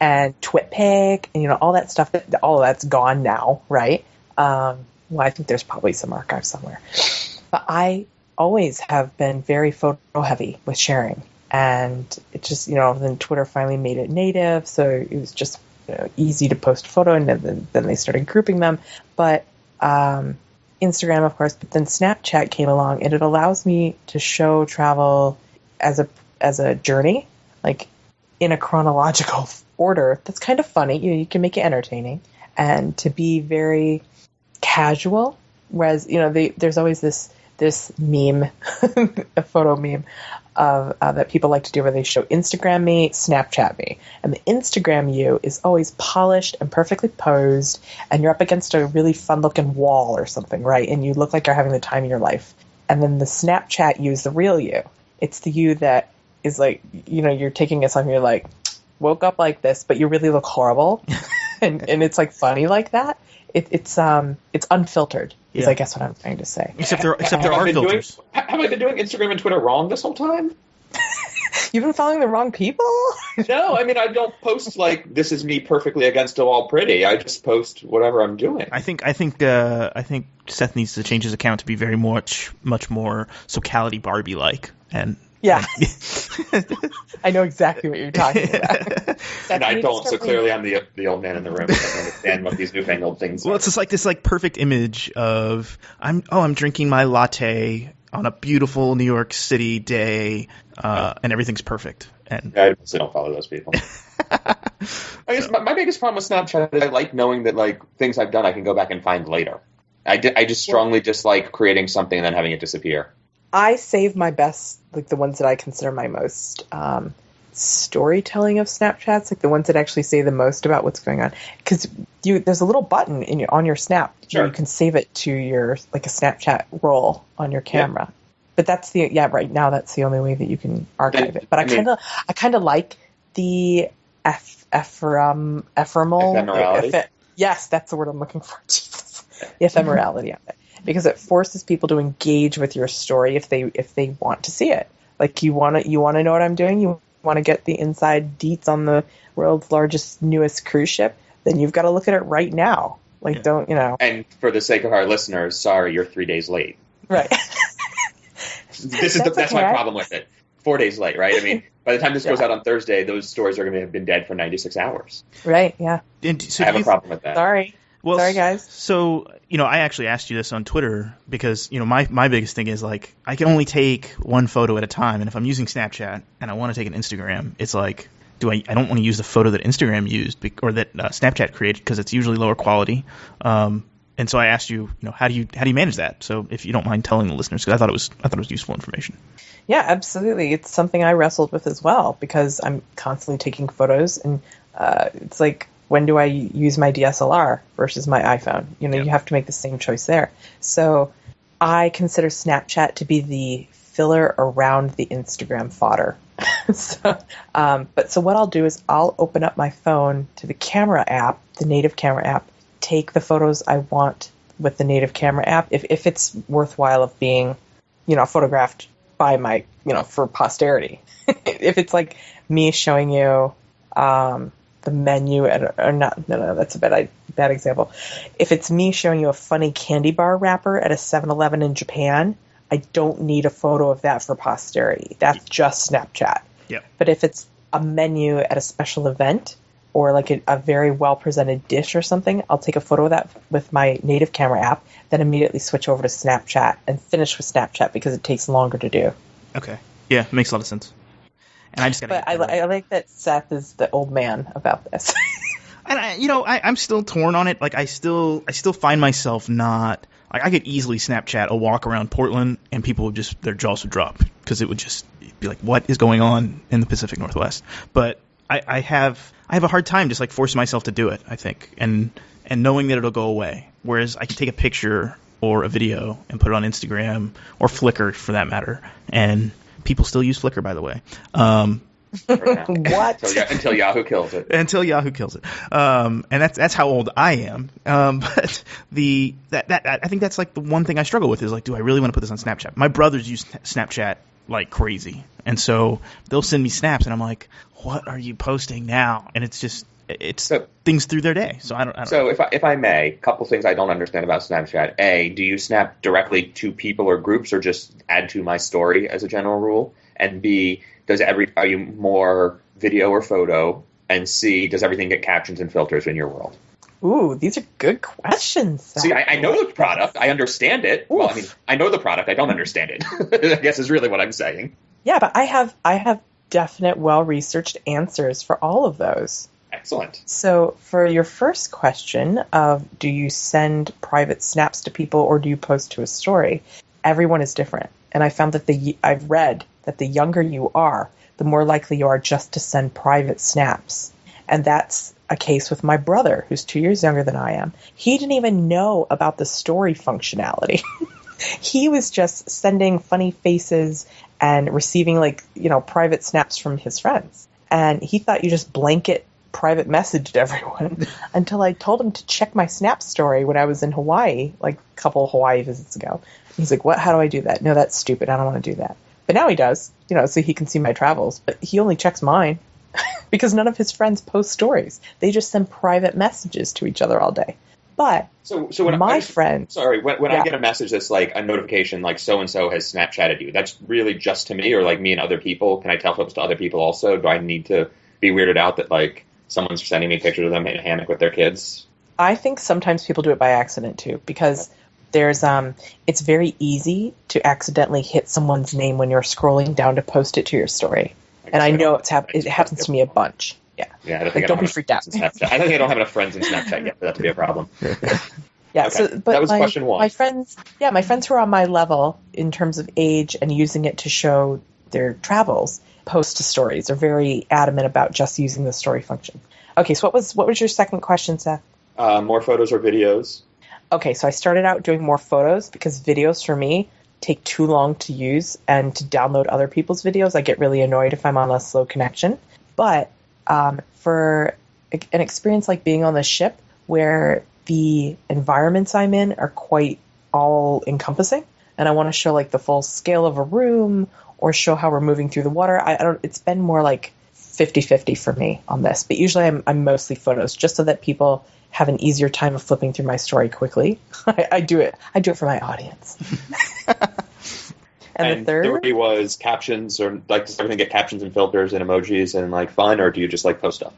and TwitPic and all that stuff, all of that's gone now, right? Well, I think there's probably some archive somewhere. But I always have been very photo heavy with sharing. And it just, then Twitter finally made it native, so it was just easy to post a photo, and then they started grouping them. But Instagram, of course, but then Snapchat came along, and it allows me to show travel as a journey, like in a chronological order. That's kind of funny. You can make it entertaining, and to be very casual. Whereas, there's always this meme, a photo meme of that people like to do where they show Instagram me, Snapchat me. And the Instagram you is always polished and perfectly posed, and you're up against a really fun-looking wall or something, right? And you look like you're having the time of your life. And then the Snapchat you is the real you. It's the you that is like, you're taking a selfie, you're like, woke up like this, but you really look horrible. and it's like funny like that. It's unfiltered. Is I guess what I'm trying to say. Except there are filters. Have I been doing Instagram and Twitter wrong this whole time? You've been following the wrong people? No, I mean, I don't post like this is me perfectly against a wall pretty. I just post whatever I'm doing. I think Seth needs to change his account to be very much more Socality Barbie like, and yeah. I know exactly what you're talking about. And I don't, so clearly I'm the old man in the room. I don't understand what these newfangled things are. Well, it's just like this perfect image of I'm drinking my latte on a beautiful New York City day, and everything's perfect. And I mostly don't follow those people. I guess my biggest problem with Snapchat is I like knowing that like things I've done I can go back and find later. I just strongly dislike creating something and then having it disappear. I save my best, like the ones that I consider my most storytelling of Snapchats, like the ones that actually say the most about what's going on. Because there's a little button on your Snap where you can save it to your, like a Snapchat roll on your camera. Yeah. But that's right now that's the only way that you can archive it. But I kind of like the ephemerality. Yes, that's the word I'm looking for. Jesus. The ephemerality of it. Because it forces people to engage with your story if they want to see it. Like you want to know what I'm doing, you want to get the inside deets on the world's largest, newest cruise ship, then you've got to look at it right now. Like, don't, you know. And for the sake of our listeners, sorry, you're 3 days late. Right. That's my problem with it. 4 days late, right? I mean, by the time this goes out on Thursday, those stories are going to have been dead for 96 hours. Right, yeah. So I have a problem with that. Sorry. Well, sorry, guys. So, I actually asked you this on Twitter because, my biggest thing is, like, I can only take one photo at a time. And if I'm using Snapchat and I want to take an Instagram, it's like, I don't want to use the photo that Instagram used or that Snapchat created because it's usually lower quality. And so I asked you, how do you manage that? So if you don't mind telling the listeners, because I thought it was useful information. Yeah, absolutely. It's something I wrestled with as well because I'm constantly taking photos, and it's like, when do I use my DSLR versus my iPhone? You have to make the same choice there. So I consider Snapchat to be the filler around the Instagram fodder. So what I'll do is I'll open up my phone to the camera app, the native camera app, take the photos I want with the native camera app, if it's worthwhile of being, photographed by my, for posterity. If it's like me showing you the menu that's a bad example. If it's me showing you a funny candy bar wrapper at a 7-Eleven in Japan, I don't need a photo of that for posterity. That's just Snapchat. Yeah. But if it's a menu at a special event or like a very well-presented dish or something, I'll take a photo of that with my native camera app, then immediately switch over to Snapchat and finish with Snapchat because it takes longer to do. Okay. Yeah, makes a lot of sense. And I just But I like that Seth is the old man about this. And I'm still torn on it. Like I still find myself not like I could easily Snapchat a walk around Portland and people would just their jaws would drop because it would just be like, what is going on in the Pacific Northwest? But I have a hard time just like forcing myself to do it, I think, and knowing that it'll go away. Whereas I can take a picture or a video and put it on Instagram or Flickr for that matter, and people still use Flickr, by the way. What? Until Yahoo kills it. Until Yahoo kills it. And that's how old I am. But I think that's like the one thing I struggle with is like, do I really want to put this on Snapchat? My brothers use Snapchat like crazy, and so they'll send me snaps, and I'm like, what are you posting now? And it's things through their day. So I don't. So if I may, a couple things I don't understand about Snapchat. A, do you snap directly to people or groups, or just add to my story as a general rule? And B, are you more video or photo? And C, does everything get captions and filters in your world? Ooh, these are good questions. See, I know the product. I understand it. Oof. Well, I mean, I know the product. I don't understand it. I guess is really what I'm saying. Yeah, but I have definite, well-researched answers for all of those. Excellent. So for your first question of do you send private snaps to people or do you post to a story, everyone is different. And I found that I've read that the younger you are, the more likely you are just to send private snaps. And that's a case with my brother, who's 2 years younger than I am. He didn't even know about the story functionality. He was just sending funny faces and receiving private snaps from his friends. And he thought you just blanket private messaged everyone until I told him to check my Snap story when I was in Hawaii, like a couple of Hawaii visits ago. He's like, what? How do I do that? No, that's stupid. I don't want to do that. But now he does, so he can see my travels. But he only checks mine because none of his friends post stories. They just send private messages to each other all day. But so when my friend... Sorry, when I get a message that's like a notification like so-and-so has Snapchatted you, that's really just to me or like me and other people? Can I tell folks to other people also? Do I need to be weirded out that like someone's sending me pictures of them in a hammock with their kids? I think sometimes people do it by accident too, because it's very easy to accidentally hit someone's name when you're scrolling down to post it to your story. And I know it happens to me a bunch. Yeah. Yeah, don't be freaked out. I don't think I don't have enough friends in Snapchat yet for that to be a problem. Yeah, Okay. so but that was question one. My friends who are on my level in terms of age and using it to show their travels post to stories. They're very adamant about just using the story function. Okay, so what was your second question, Seth? More photos or videos? Okay, so I started out doing more photos because videos for me take too long to use and to download other people's videos. I get really annoyed if I'm on a slow connection. But for an experience like being on the ship where the environments I'm in are quite all encompassing, and I want to show like the full scale of a room or show how we're moving through the water, it's been more like 50-50 for me on this. But usually I'm mostly photos just so that people have an easier time of flipping through my story quickly. I do it for my audience. And the third? Three was captions, or like does everything get captions and filters and emojis and like fun, or do you just like post stuff?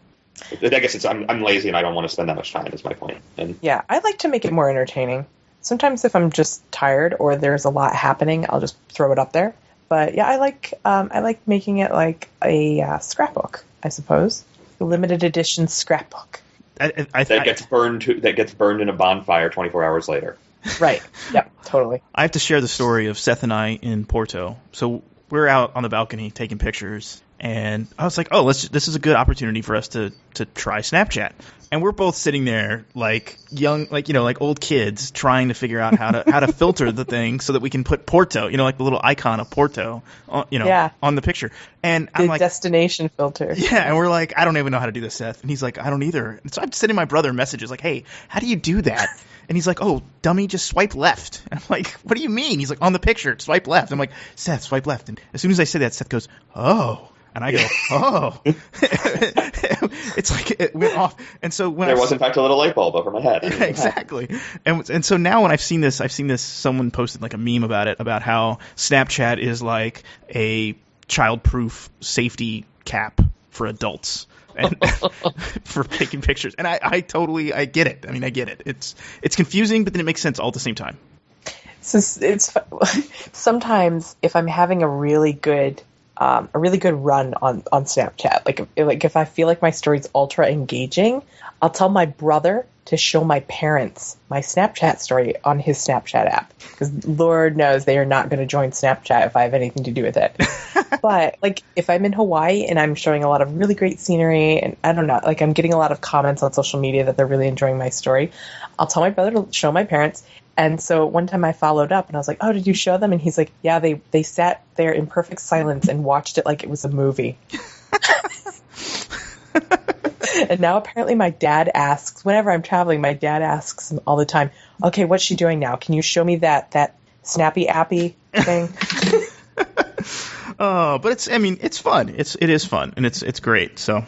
I guess I'm lazy and I don't want to spend that much time. Is my point. And yeah, I like to make it more entertaining. Sometimes if I'm just tired or there's a lot happening, I'll just throw it up there. But yeah, I like making it like a scrapbook, I suppose, a limited edition scrapbook. That gets burned in a bonfire 24 hours later. Right. Yep. Totally. I have to share the story of Seth and I in Porto. So we're out on the balcony taking pictures, and I was like, "Oh, this is a good opportunity for us to try Snapchat." And we're both sitting there like young, like old kids trying to figure out how to filter the thing so that we can put Porto, like the little icon of Porto, on the picture. And I'm like, destination filter. Yeah, and we're like, I don't even know how to do this, Seth. And he's like, I don't either. And so I'm sending my brother messages like, hey, how do you do that? And he's like, oh, dummy, just swipe left. And I'm like, what do you mean? He's like, on the picture, swipe left. I'm like, Seth, swipe left. And as soon as I say that, Seth goes, oh. And I go, oh. It's like it went off. And so when there was, in fact, a little light bulb over my head. Yeah, exactly. And so now when I've seen this, someone posted like a meme about it, about how Snapchat is like a child-proof safety cap for adults. And for taking pictures. And I totally get it. I mean, I get it. It's confusing, but then it makes sense all at the same time. So it's sometimes if I'm having a really good run on Snapchat, like if I feel like my story's ultra engaging, I'll tell my brother to show my parents my Snapchat story on his Snapchat app, because Lord knows they are not going to join Snapchat if I have anything to do with it. But like if I'm in Hawaii and I'm showing a lot of really great scenery, and I don't know, like I'm getting a lot of comments on social media that they're really enjoying my story, I'll tell my brother to show my parents. And so one time I followed up and I was like, oh, did you show them? And he's like, yeah, they sat there in perfect silence and watched it like it was a movie. And now apparently my dad asks, whenever I'm traveling, my dad asks all the time, okay, what's she doing now? Can you show me that snappy appy thing? But it's fun. It is fun, and it's great. So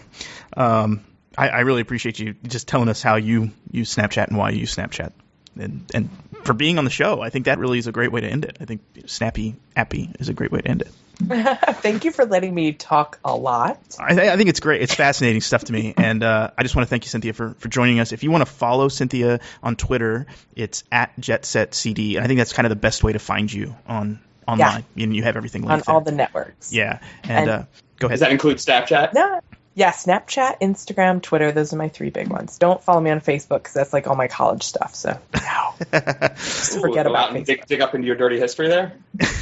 I really appreciate you just telling us how you use Snapchat and why you use Snapchat. And for being on the show, I think that really is a great way to end it. I think snappy appy is a great way to end it. Thank you for letting me talk a lot. I think it's great. It's fascinating stuff to me. And I just want to thank you, Cynthia, for joining us. If you want to follow Cynthia on Twitter, it's @JetSetCD. And I think that's kind of the best way to find you online. Yeah. And you have everything linked on all the networks. Yeah. And go ahead. Does that include Snapchat? No. Yeah, Snapchat, Instagram, Twitter, those are my three big ones. Don't follow me on Facebook because that's like all my college stuff, so no. Just forget about Facebook. Dig up into your dirty history there?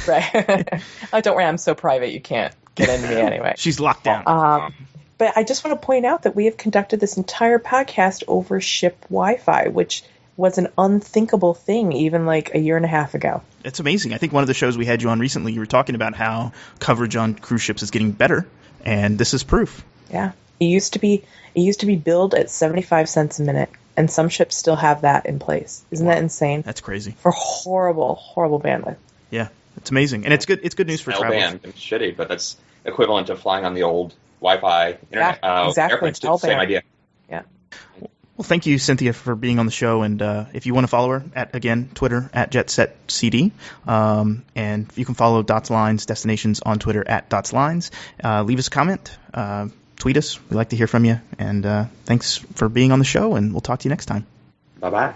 Right. Oh, don't worry, I'm so private you can't get into me anyway. She's locked down. But I just want to point out that we have conducted this entire podcast over ship Wi-Fi, which was an unthinkable thing even like a year and a half ago. It's amazing. I think one of the shows we had you on recently, you were talking about how coverage on cruise ships is getting better, and this is proof. Yeah. It used to be billed at 75 cents a minute, and some ships still have that in place. Isn't that insane? That's crazy. For horrible, horrible bandwidth. Yeah. It's amazing. And it's good news for travelers. It's shitty, but that's equivalent to flying on the old Wi-Fi internet. Yeah, exactly. Airplanes, same idea. Yeah. Well, thank you, Cynthia, for being on the show. And if you want to follow her, again, Twitter @JetSetCD. And you can follow Dots Lines Destinations on Twitter @DotsLines. Leave us a comment. Tweet us. We like to hear from you. And thanks for being on the show, and we'll talk to you next time. Bye-bye.